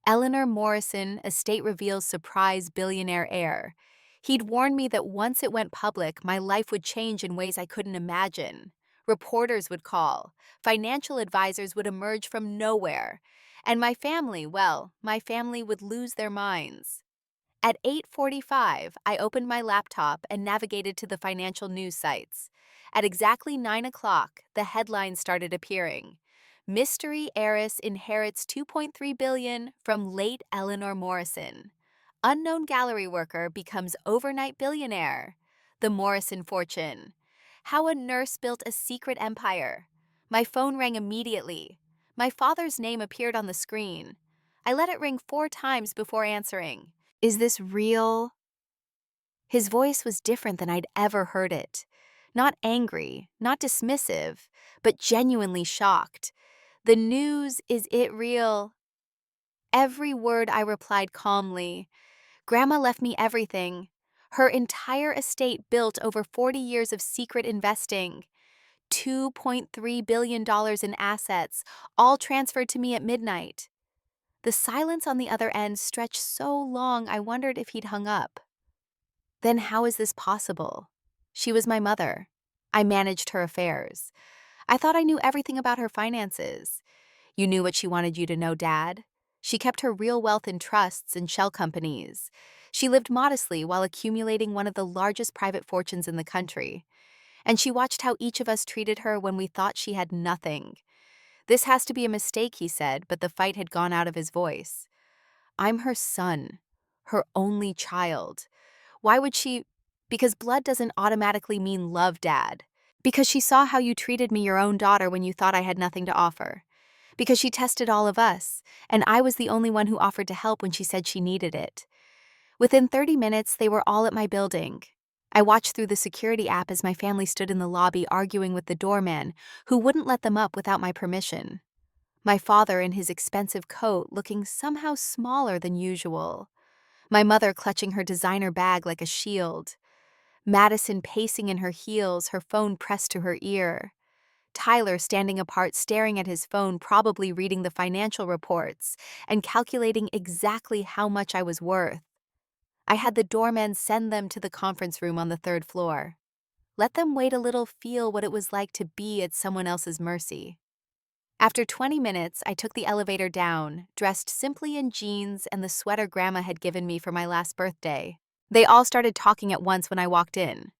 S1: Eleanor Morrison, estate reveals surprise billionaire heir. He'd warned me that once it went public, my life would change in ways I couldn't imagine. Reporters would call, financial advisors would emerge from nowhere, and my family, well, my family would lose their minds. At 8:45, I opened my laptop and navigated to the financial news sites. At exactly 9 o'clock, the headlines started appearing. Mystery heiress inherits $2.3 billion from late Eleanor Morrison. Unknown gallery worker becomes overnight billionaire. The Morrison fortune. How a nurse built a secret empire. My phone rang immediately. My father's name appeared on the screen. I let it ring 4 times before answering. "Is this real?" His voice was different than I'd ever heard it. Not angry, not dismissive, but genuinely shocked. "The news, is it real?" Every word I replied calmly. Grandma left me everything. Her entire estate built over 40 years of secret investing. $2.3 billion in assets, all transferred to me at midnight. The silence on the other end stretched so long I wondered if he'd hung up. Then how is this possible? She was my mother. I managed her affairs. I thought I knew everything about her finances. "You knew what she wanted you to know, Dad." She kept her real wealth in trusts and shell companies. She lived modestly while accumulating one of the largest private fortunes in the country. And she watched how each of us treated her when we thought she had nothing. "This has to be a mistake," he said, but the fight had gone out of his voice. "I'm her son, her only child. Why would she—" "Because blood doesn't automatically mean love, Dad. Because she saw how you treated me, your own daughter, when you thought I had nothing to offer. Because she tested all of us, and I was the only one who offered to help when she said she needed it." Within 30 minutes, they were all at my building. I watched through the security app as my family stood in the lobby arguing with the doorman, who wouldn't let them up without my permission. My father in his expensive coat looking somehow smaller than usual. My mother clutching her designer bag like a shield. Madison pacing in her heels, her phone pressed to her ear. Tyler standing apart staring at his phone, probably reading the financial reports and calculating exactly how much I was worth. I had the doorman send them to the conference room on the 3rd floor. Let them wait a little, feel what it was like to be at someone else's mercy. After 20 minutes, I took the elevator down, dressed simply in jeans and the sweater Grandma had given me for my last birthday. They all started talking at once when I walked in.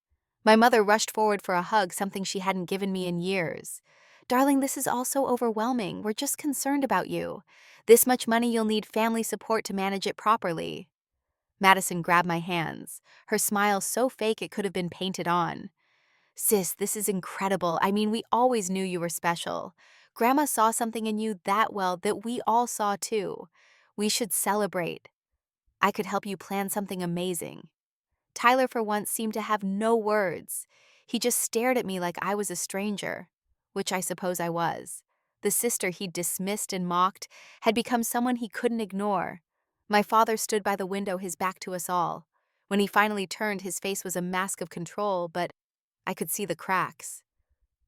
S1: My mother rushed forward for a hug, something she hadn't given me in years. "Darling, this is all so overwhelming. We're just concerned about you. This much money, you'll need family support to manage it properly." Madison grabbed my hands, her smile so fake it could have been painted on. "Sis, this is incredible. I mean, we always knew you were special. Grandma saw something in you that well that we all saw too. We should celebrate. I could help you plan something amazing." Tyler, for once, seemed to have no words. He just stared at me like I was a stranger, which I suppose I was. The sister he'd dismissed and mocked had become someone he couldn't ignore. My father stood by the window, his back to us all. When he finally turned, his face was a mask of control, but I could see the cracks.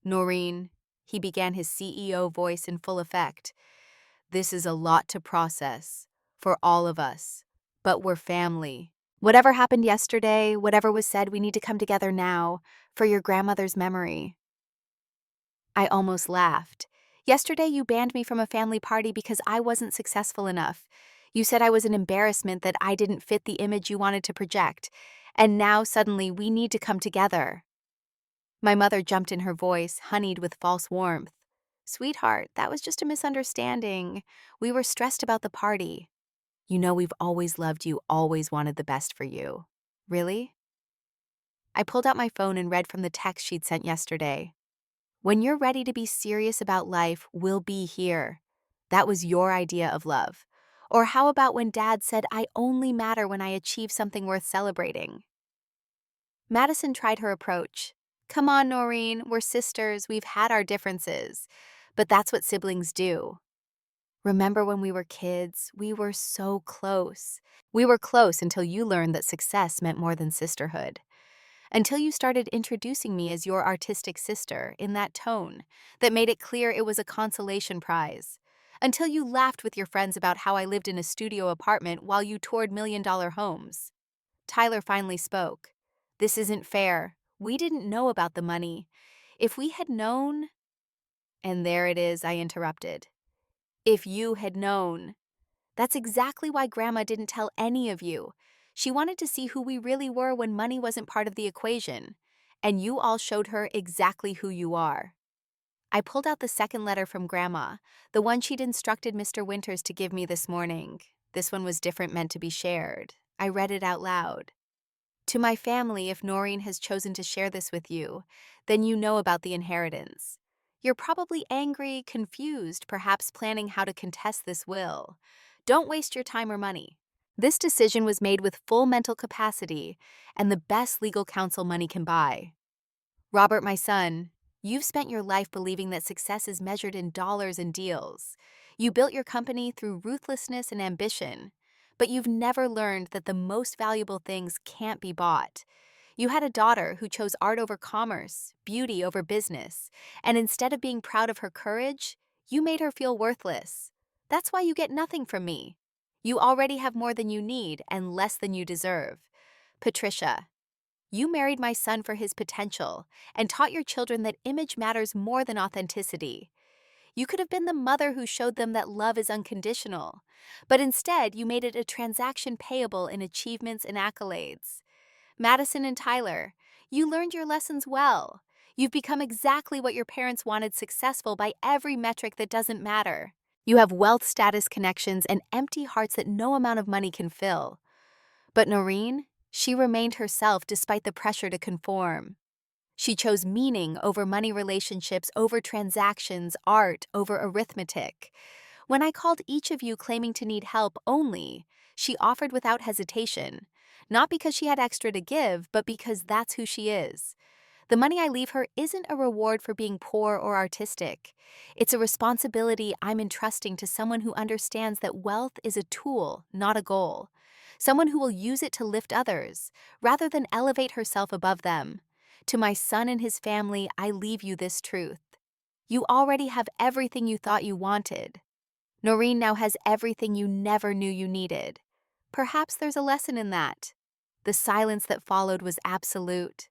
S1: Noreen, he began, his CEO voice in full effect. This is a lot to process, for all of us, but we're family. Whatever happened yesterday, whatever was said, we need to come together now, for your grandmother's memory. I almost laughed. Yesterday you banned me from a family party because I wasn't successful enough. You said I was an embarrassment, that I didn't fit the image you wanted to project. And now suddenly we need to come together. My mother jumped in, her voice honeyed with false warmth. Sweetheart, that was just a misunderstanding. We were stressed about the party. You know we've always loved you, always wanted the best for you. Really? I pulled out my phone and read from the text she'd sent yesterday. When you're ready to be serious about life, we'll be here. That was your idea of love. Or how about when Dad said, I only matter when I achieve something worth celebrating? Madison tried her approach. Come on, Noreen, we're sisters, we've had our differences. But that's what siblings do. Remember when we were kids? We were so close. We were close until you learned that success meant more than sisterhood. Until you started introducing me as your artistic sister in that tone that made it clear it was a consolation prize. Until you laughed with your friends about how I lived in a studio apartment while you toured million-dollar homes. Tyler finally spoke. This isn't fair. We didn't know about the money. If we had known… And there it is, I interrupted. If you had known. That's exactly why Grandma didn't tell any of you. She wanted to see who we really were when money wasn't part of the equation. And you all showed her exactly who you are. I pulled out the second letter from Grandma, the one she'd instructed Mr. Winters to give me this morning. This one was different, meant to be shared. I read it out loud. To my family, if Noreen has chosen to share this with you, then you know about the inheritance. You're probably angry, confused, perhaps planning how to contest this will. Don't waste your time or money. This decision was made with full mental capacity and the best legal counsel money can buy. Robert, my son, you've spent your life believing that success is measured in dollars and deals. You built your company through ruthlessness and ambition, but you've never learned that the most valuable things can't be bought. You had a daughter who chose art over commerce, beauty over business, and instead of being proud of her courage, you made her feel worthless. That's why you get nothing from me. You already have more than you need and less than you deserve. Patricia, you married my son for his potential and taught your children that image matters more than authenticity. You could have been the mother who showed them that love is unconditional, but instead you made it a transaction payable in achievements and accolades. Madison and Tyler, you learned your lessons well. You've become exactly what your parents wanted, successful by every metric that doesn't matter. You have wealth, status, connections, and empty hearts that no amount of money can fill. But Noreen, she remained herself despite the pressure to conform. She chose meaning over money, relationships over transactions, art over arithmetic. When I called each of you claiming to need help only, she offered without hesitation, not because she had extra to give, but because that's who she is. The money I leave her isn't a reward for being poor or artistic. It's a responsibility I'm entrusting to someone who understands that wealth is a tool, not a goal. Someone who will use it to lift others, rather than elevate herself above them. To my son and his family, I leave you this truth. You already have everything you thought you wanted. Noreen now has everything you never knew you needed. Perhaps there's a lesson in that. The silence that followed was absolute.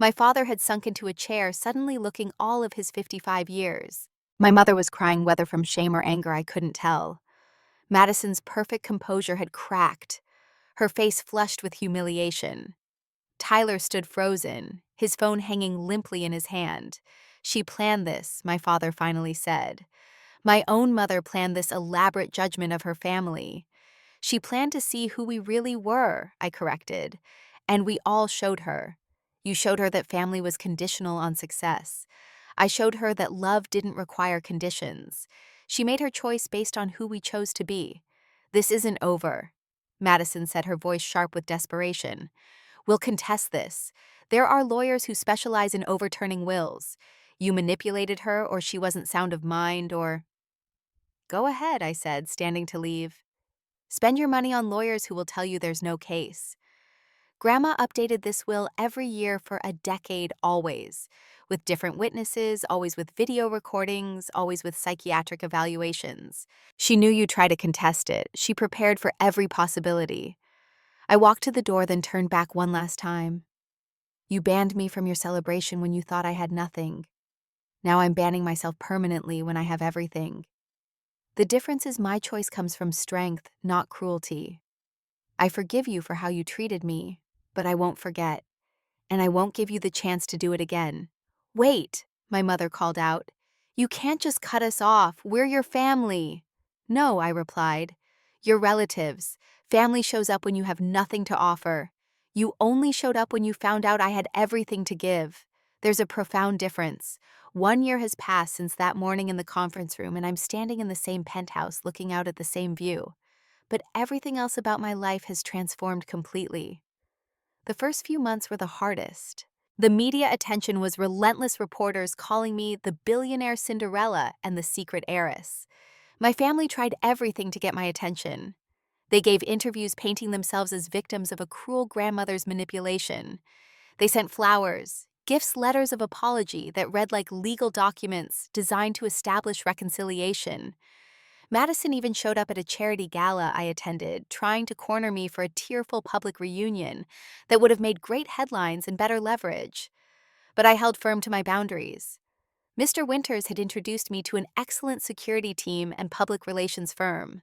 S1: My father had sunk into a chair, suddenly looking all of his 55 years. My mother was crying, whether from shame or anger I couldn't tell. Madison's perfect composure had cracked, her face flushed with humiliation. Tyler stood frozen, his phone hanging limply in his hand. She planned this, my father finally said. My own mother planned this elaborate judgment of her family. She planned to see who we really were, I corrected, and we all showed her. You showed her that family was conditional on success. I showed her that love didn't require conditions. She made her choice based on who we chose to be. This isn't over, Madison said, her voice sharp with desperation. We'll contest this. There are lawyers who specialize in overturning wills. You manipulated her, or she wasn't sound of mind, or... Go ahead, I said, standing to leave. Spend your money on lawyers who will tell you there's no case. Grandma updated this will every year for a decade, always, with different witnesses, always with video recordings, always with psychiatric evaluations. She knew you'd try to contest it. She prepared for every possibility. I walked to the door, then turned back one last time. You banned me from your celebration when you thought I had nothing. Now I'm banning myself permanently when I have everything. The difference is my choice comes from strength, not cruelty. I forgive you for how you treated me, but I won't forget, and I won't give you the chance to do it again. Wait, my mother called out. You can't just cut us off. We're your family. No, I replied. You're relatives. Family shows up when you have nothing to offer. You only showed up when you found out I had everything to give. There's a profound difference. 1 year has passed since that morning in the conference room, and I'm standing in the same penthouse looking out at the same view. But everything else about my life has transformed completely. The first few months were the hardest. The media attention was relentless, reporters calling me the billionaire Cinderella and the secret heiress. My family tried everything to get my attention. They gave interviews painting themselves as victims of a cruel grandmother's manipulation. They sent flowers, gifts, letters of apology that read like legal documents designed to establish reconciliation. Madison even showed up at a charity gala I attended, trying to corner me for a tearful public reunion that would have made great headlines and better leverage. But I held firm to my boundaries. Mr. Winters had introduced me to an excellent security team and public relations firm.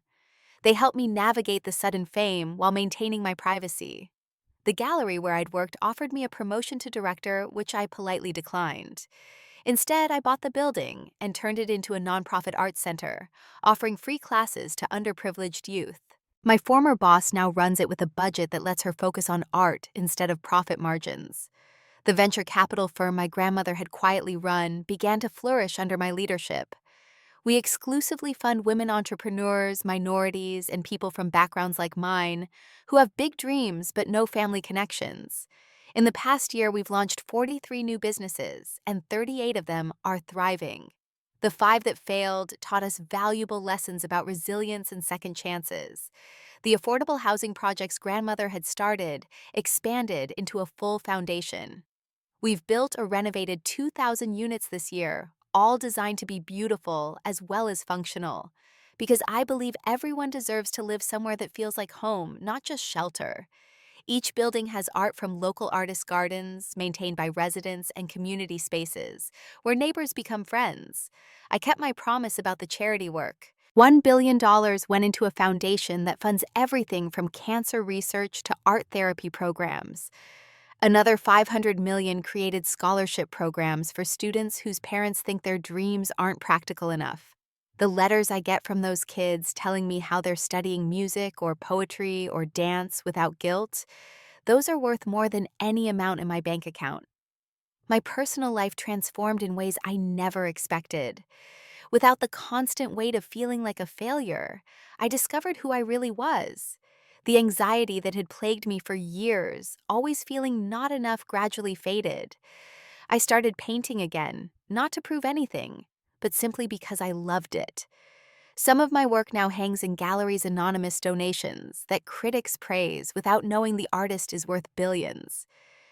S1: They helped me navigate the sudden fame while maintaining my privacy. The gallery where I'd worked offered me a promotion to director, which I politely declined. Instead, I bought the building and turned it into a nonprofit arts center, offering free classes to underprivileged youth. My former boss now runs it with a budget that lets her focus on art instead of profit margins. The venture capital firm my grandmother had quietly run began to flourish under my leadership. We exclusively fund women entrepreneurs, minorities, and people from backgrounds like mine who have big dreams but no family connections. In the past year, we've launched 43 new businesses, and 38 of them are thriving. The 5 that failed taught us valuable lessons about resilience and second chances. The affordable housing projects grandmother had started expanded into a full foundation. We've built or renovated 2,000 units this year, all designed to be beautiful as well as functional. Because I believe everyone deserves to live somewhere that feels like home, not just shelter. Each building has art from local artist gardens, maintained by residents, and community spaces, where neighbors become friends. I kept my promise about the charity work. $1 billion went into a foundation that funds everything from cancer research to art therapy programs. Another $500 million created scholarship programs for students whose parents think their dreams aren't practical enough. The letters I get from those kids telling me how they're studying music or poetry or dance without guilt, those are worth more than any amount in my bank account. My personal life transformed in ways I never expected. Without the constant weight of feeling like a failure, I discovered who I really was. The anxiety that had plagued me for years, always feeling not enough, gradually faded. I started painting again, not to prove anything, but simply because I loved it. Some of my work now hangs in galleries' anonymous donations that critics praise without knowing the artist is worth billions.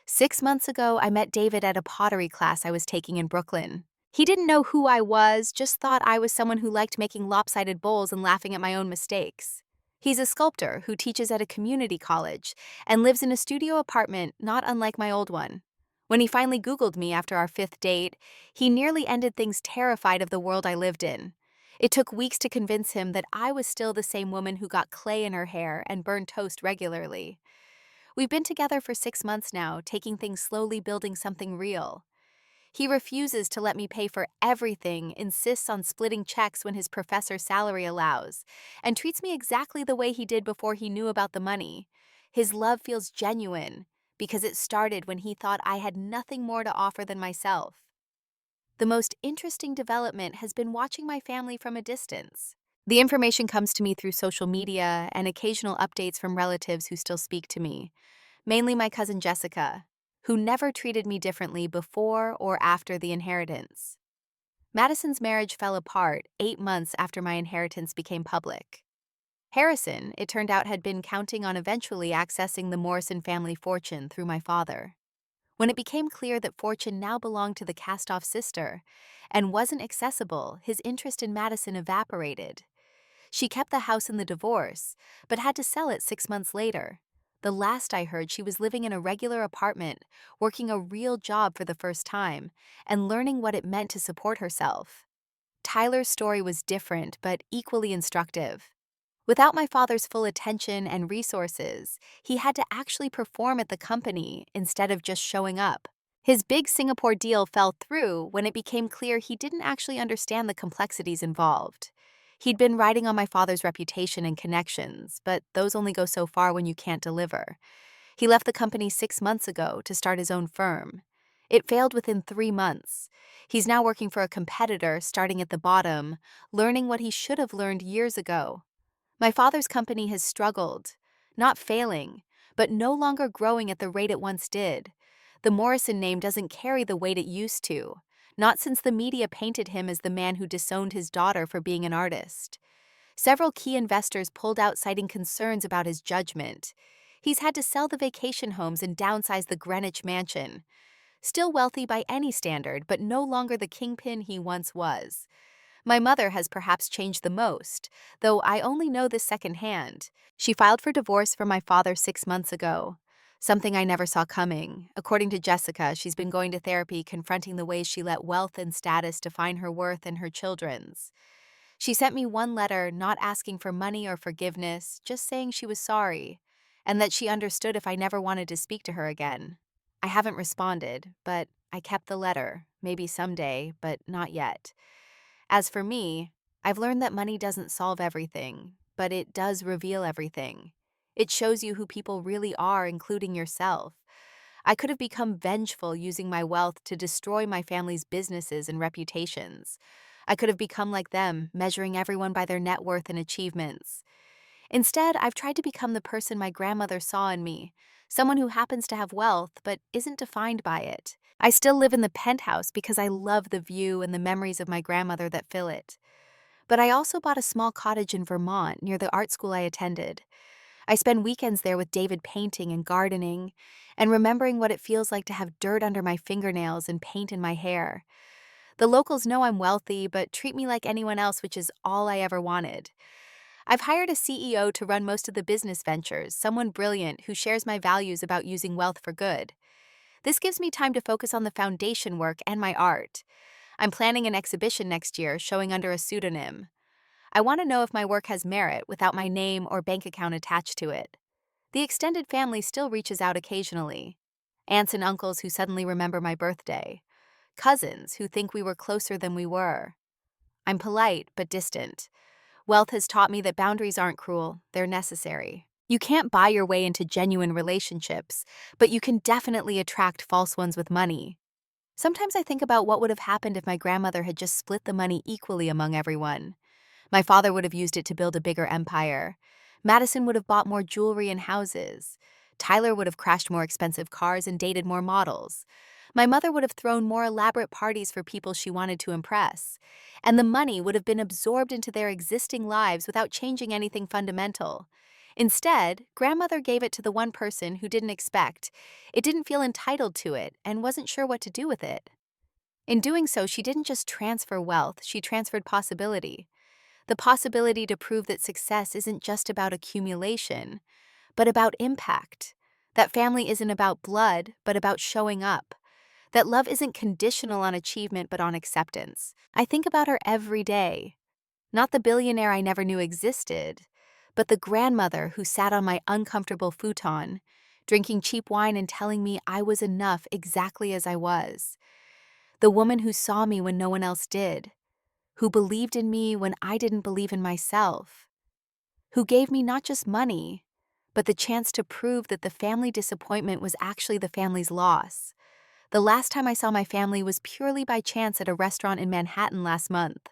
S1: 6 months ago, I met David at a pottery class I was taking in Brooklyn. He didn't know who I was, just thought I was someone who liked making lopsided bowls and laughing at my own mistakes. He's a sculptor who teaches at a community college and lives in a studio apartment not unlike my old one. When he finally Googled me after our 5th date, he nearly ended things terrified of the world I lived in. It took weeks to convince him that I was still the same woman who got clay in her hair and burned toast regularly. We've been together for 6 months now, taking things slowly, building something real. He refuses to let me pay for everything, insists on splitting checks when his professor's salary allows, and treats me exactly the way he did before he knew about the money. His love feels genuine because it started when he thought I had nothing more to offer than myself. The most interesting development has been watching my family from a distance. The information comes to me through social media and occasional updates from relatives who still speak to me. Mainly my cousin Jessica, who never treated me differently before or after the inheritance. Madison's marriage fell apart 8 months after my inheritance became public. Harrison, it turned out, had been counting on eventually accessing the Morrison family fortune through my father. When it became clear that fortune now belonged to the cast-off sister and wasn't accessible, his interest in Madison evaporated. She kept the house in the divorce, but had to sell it 6 months later. The last I heard, she was living in a regular apartment, working a real job for the first time, and learning what it meant to support herself. Tyler's story was different, but equally instructive. Without my father's full attention and resources, he had to actually perform at the company instead of just showing up. His big Singapore deal fell through when it became clear he didn't actually understand the complexities involved. He'd been riding on my father's reputation and connections, but those only go so far when you can't deliver. He left the company 6 months ago to start his own firm. It failed within 3 months. He's now working for a competitor, starting at the bottom, learning what he should have learned years ago. My father's company has struggled, not failing, but no longer growing at the rate it once did. The Morrison name doesn't carry the weight it used to, not since the media painted him as the man who disowned his daughter for being an artist. Several key investors pulled out, citing concerns about his judgment. He's had to sell the vacation homes and downsize the Greenwich mansion. Still wealthy by any standard, but no longer the kingpin he once was. My mother has perhaps changed the most, though I only know this secondhand. She filed for divorce from my father 6 months ago, something I never saw coming. According to Jessica, she's been going to therapy, confronting the ways she let wealth and status define her worth and her children's. She sent me one letter, not asking for money or forgiveness, just saying she was sorry, and that she understood if I never wanted to speak to her again. I haven't responded, but I kept the letter, maybe someday, but not yet. As for me, I've learned that money doesn't solve everything, but it does reveal everything. It shows you who people really are, including yourself. I could have become vengeful, using my wealth to destroy my family's businesses and reputations. I could have become like them, measuring everyone by their net worth and achievements. Instead, I've tried to become the person my grandmother saw in me, someone who happens to have wealth but isn't defined by it. I still live in the penthouse because I love the view and the memories of my grandmother that fill it. But I also bought a small cottage in Vermont near the art school I attended. I spend weekends there with David, painting and gardening, and remembering what it feels like to have dirt under my fingernails and paint in my hair. The locals know I'm wealthy, but treat me like anyone else, which is all I ever wanted. I've hired a CEO to run most of the business ventures, someone brilliant who shares my values about using wealth for good. This gives me time to focus on the foundation work and my art. I'm planning an exhibition next year, showing under a pseudonym. I want to know if my work has merit without my name or bank account attached to it. The extended family still reaches out occasionally. Aunts and uncles who suddenly remember my birthday. Cousins who think we were closer than we were. I'm polite but distant. Wealth has taught me that boundaries aren't cruel, they're necessary. You can't buy your way into genuine relationships, but you can definitely attract false ones with money. Sometimes I think about what would have happened if my grandmother had just split the money equally among everyone. My father would have used it to build a bigger empire. Madison would have bought more jewelry and houses. Tyler would have crashed more expensive cars and dated more models. My mother would have thrown more elaborate parties for people she wanted to impress. And the money would have been absorbed into their existing lives without changing anything fundamental. Instead, grandmother gave it to the one person who didn't expect. It didn't feel entitled to it and wasn't sure what to do with it. In doing so, she didn't just transfer wealth, she transferred possibility. The possibility to prove that success isn't just about accumulation, but about impact. That family isn't about blood, but about showing up. That love isn't conditional on achievement, but on acceptance. I think about her every day. Not the billionaire I never knew existed, but the grandmother who sat on my uncomfortable futon, drinking cheap wine and telling me I was enough exactly as I was. The woman who saw me when no one else did, who believed in me when I didn't believe in myself, who gave me not just money, but the chance to prove that the family disappointment was actually the family's loss. The last time I saw my family was purely by chance at a restaurant in Manhattan last month.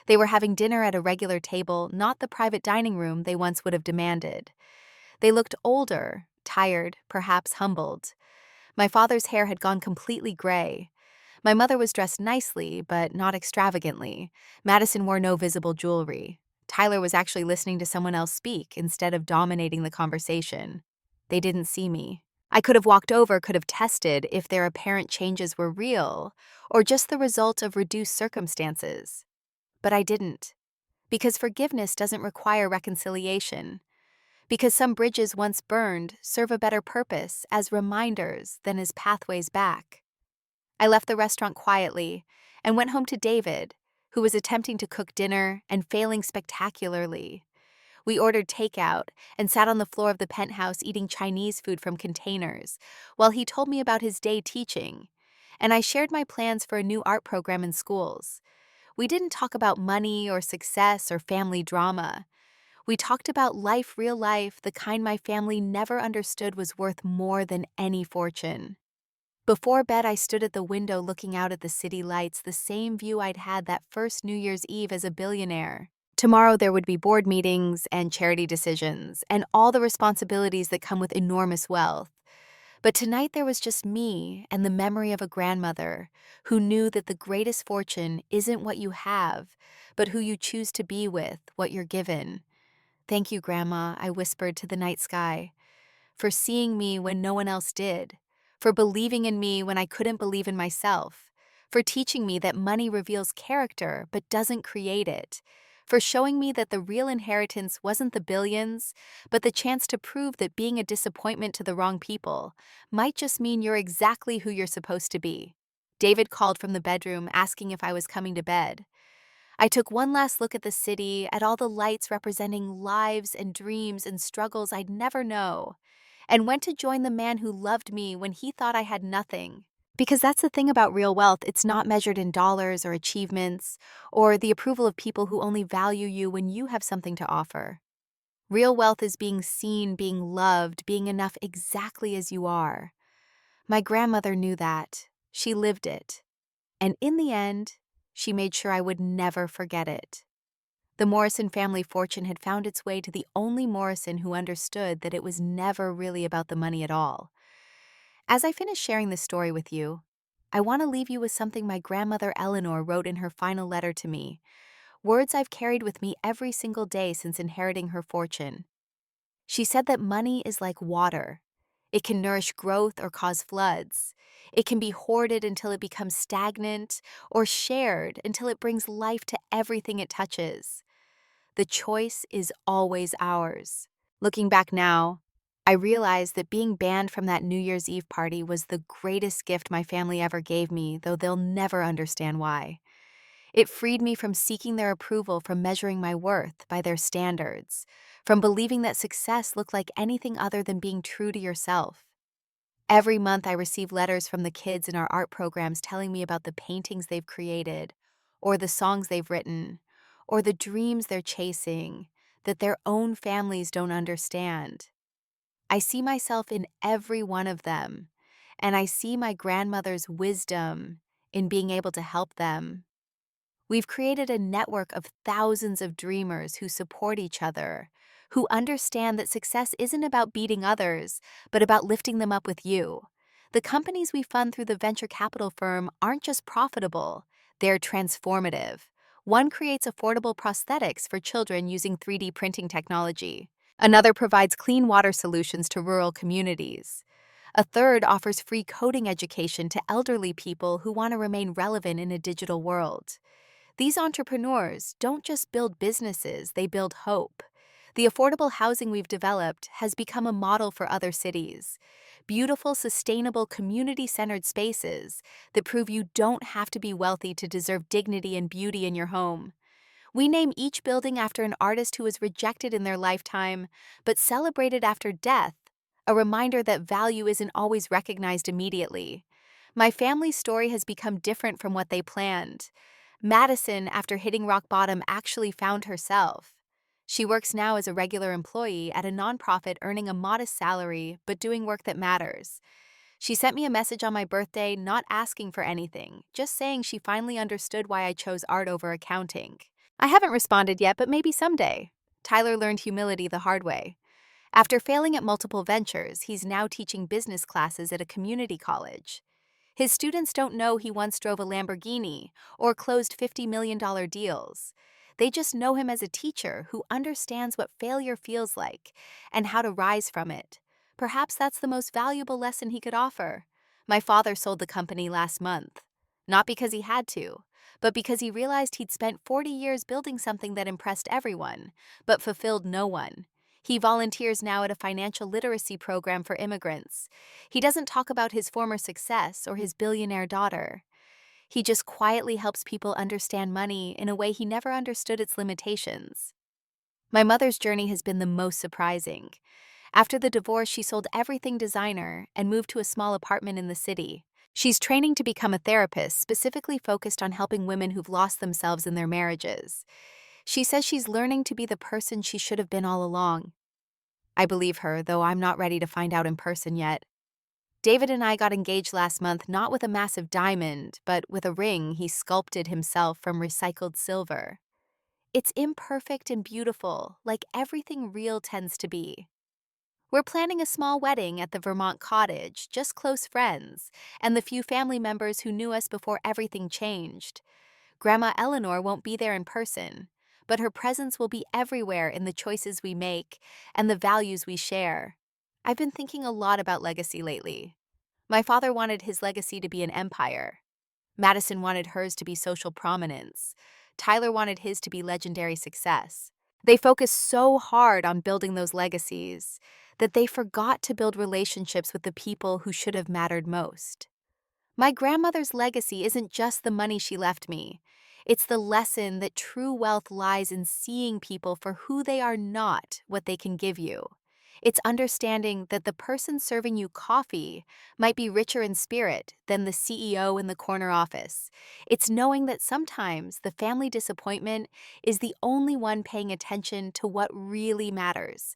S1: They were having dinner at a regular table, not the private dining room they once would have demanded. They looked older, tired, perhaps humbled. My father's hair had gone completely gray. My mother was dressed nicely, but not extravagantly. Madison wore no visible jewelry. Tyler was actually listening to someone else speak instead of dominating the conversation. They didn't see me. I could have walked over, could have tested if their apparent changes were real or just the result of reduced circumstances. But I didn't. Because forgiveness doesn't require reconciliation. Because some bridges once burned serve a better purpose as reminders than as pathways back. I left the restaurant quietly and went home to David, who was attempting to cook dinner and failing spectacularly. We ordered takeout and sat on the floor of the penthouse eating Chinese food from containers while he told me about his day teaching, and I shared my plans for a new art program in schools. We didn't talk about money or success or family drama. We talked about life, real life, the kind my family never understood was worth more than any fortune. Before bed, I stood at the window looking out at the city lights, the same view I'd had that first New Year's Eve as a billionaire. Tomorrow there would be board meetings and charity decisions, and all the responsibilities that come with enormous wealth. But tonight there was just me and the memory of a grandmother who knew that the greatest fortune isn't what you have, but who you choose to be with, what you're given. "Thank you, Grandma," I whispered to the night sky, "for seeing me when no one else did, for believing in me when I couldn't believe in myself, for teaching me that money reveals character but doesn't create it, for showing me that the real inheritance wasn't the billions, but the chance to prove that being a disappointment to the wrong people might just mean you're exactly who you're supposed to be." David called from the bedroom asking if I was coming to bed. I took one last look at the city, at all the lights representing lives and dreams and struggles I'd never know, and went to join the man who loved me when he thought I had nothing. Because that's the thing about real wealth, it's not measured in dollars or achievements, or the approval of people who only value you when you have something to offer. Real wealth is being seen, being loved, being enough exactly as you are. My grandmother knew that. She lived it. And in the end, she made sure I would never forget it. The Morrison family fortune had found its way to the only Morrison who understood that it was never really about the money at all. As I finish sharing this story with you, I want to leave you with something my grandmother Eleanor wrote in her final letter to me, words I've carried with me every single day since inheriting her fortune. She said that money is like water. It can nourish growth or cause floods. It can be hoarded until it becomes stagnant, or shared until it brings life to everything it touches. The choice is always ours. Looking back now, I realize that being banned from that New Year's Eve party was the greatest gift my family ever gave me, though they'll never understand why. It freed me from seeking their approval, from measuring my worth by their standards, from believing that success looked like anything other than being true to yourself. Every month I receive letters from the kids in our art programs telling me about the paintings they've created, or the songs they've written, or the dreams they're chasing that their own families don't understand. I see myself in every one of them, and I see my grandmother's wisdom in being able to help them. We've created a network of thousands of dreamers who support each other, who understand that success isn't about beating others, but about lifting them up with you. The companies we fund through the venture capital firm aren't just profitable, they're transformative. One creates affordable prosthetics for children using 3D printing technology. Another provides clean water solutions to rural communities. A third offers free coding education to elderly people who want to remain relevant in a digital world. These entrepreneurs don't just build businesses, they build hope. The affordable housing we've developed has become a model for other cities. Beautiful, sustainable, community-centered spaces that prove you don't have to be wealthy to deserve dignity and beauty in your home. We name each building after an artist who was rejected in their lifetime, but celebrated after death, a reminder that value isn't always recognized immediately. My family's story has become different from what they planned. Madison, after hitting rock bottom, actually found herself. She works now as a regular employee at a nonprofit, earning a modest salary, but doing work that matters. She sent me a message on my birthday, not asking for anything, just saying she finally understood why I chose art over accounting. I haven't responded yet, but maybe someday. Tyler learned humility the hard way. After failing at multiple ventures, he's now teaching business classes at a community college. His students don't know he once drove a Lamborghini or closed $50 million deals. They just know him as a teacher who understands what failure feels like and how to rise from it. Perhaps that's the most valuable lesson he could offer. My father sold the company last month. Not because he had to, but because he realized he'd spent 40 years building something that impressed everyone, but fulfilled no one. He volunteers now at a financial literacy program for immigrants. He doesn't talk about his former success or his billionaire daughter. He just quietly helps people understand money in a way he never understood its limitations. My mother's journey has been the most surprising. After the divorce, she sold everything designer and moved to a small apartment in the city. She's training to become a therapist, specifically focused on helping women who've lost themselves in their marriages. She says she's learning to be the person she should have been all along. I believe her, though I'm not ready to find out in person yet. David and I got engaged last month not with a massive diamond, but with a ring he sculpted himself from recycled silver. It's imperfect and beautiful, like everything real tends to be. We're planning a small wedding at the Vermont cottage, just close friends, and the few family members who knew us before everything changed. Grandma Eleanor won't be there in person, but her presence will be everywhere in the choices we make and the values we share. I've been thinking a lot about legacy lately. My father wanted his legacy to be an empire. Madison wanted hers to be social prominence. Tyler wanted his to be legendary success. They focused so hard on building those legacies that they forgot to build relationships with the people who should have mattered most. My grandmother's legacy isn't just the money she left me. It's the lesson that true wealth lies in seeing people for who they are, not what they can give you. It's understanding that the person serving you coffee might be richer in spirit than the CEO in the corner office. It's knowing that sometimes the family disappointment is the only one paying attention to what really matters.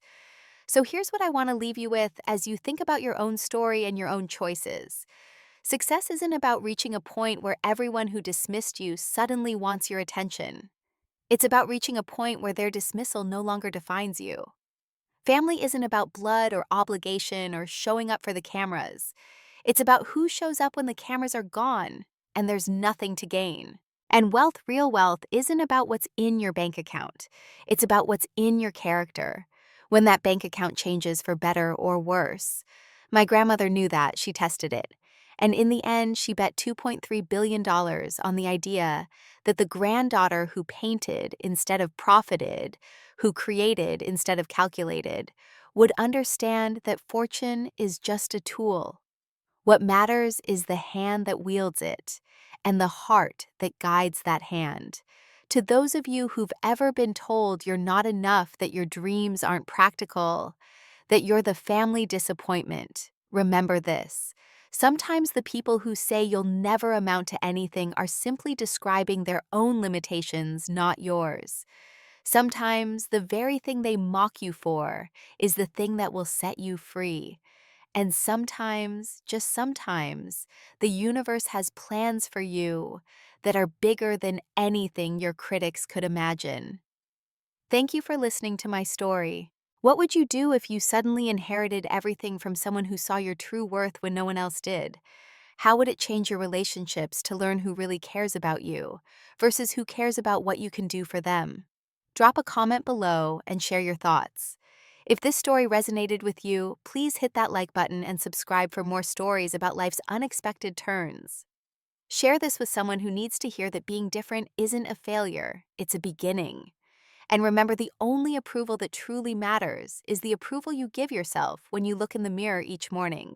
S1: So here's what I want to leave you with as you think about your own story and your own choices. Success isn't about reaching a point where everyone who dismissed you suddenly wants your attention. It's about reaching a point where their dismissal no longer defines you. Family isn't about blood or obligation or showing up for the cameras. It's about who shows up when the cameras are gone and there's nothing to gain. And wealth, real wealth, isn't about what's in your bank account. It's about what's in your character, when that bank account changes for better or worse. My grandmother knew that. She tested it. And in the end, she bet $2.3 billion on the idea that the granddaughter who painted instead of profited, who created instead of calculated, would understand that fortune is just a tool. What matters is the hand that wields it and the heart that guides that hand. To those of you who've ever been told you're not enough, that your dreams aren't practical, that you're the family disappointment, remember this. Sometimes the people who say you'll never amount to anything are simply describing their own limitations, not yours. Sometimes the very thing they mock you for is the thing that will set you free. And sometimes, just sometimes, the universe has plans for you that are bigger than anything your critics could imagine. Thank you for listening to my story. What would you do if you suddenly inherited everything from someone who saw your true worth when no one else did? How would it change your relationships to learn who really cares about you versus who cares about what you can do for them? Drop a comment below and share your thoughts. If this story resonated with you, please hit that like button and subscribe for more stories about life's unexpected turns. Share this with someone who needs to hear that being different isn't a failure, it's a beginning. And remember, the only approval that truly matters is the approval you give yourself when you look in the mirror each morning.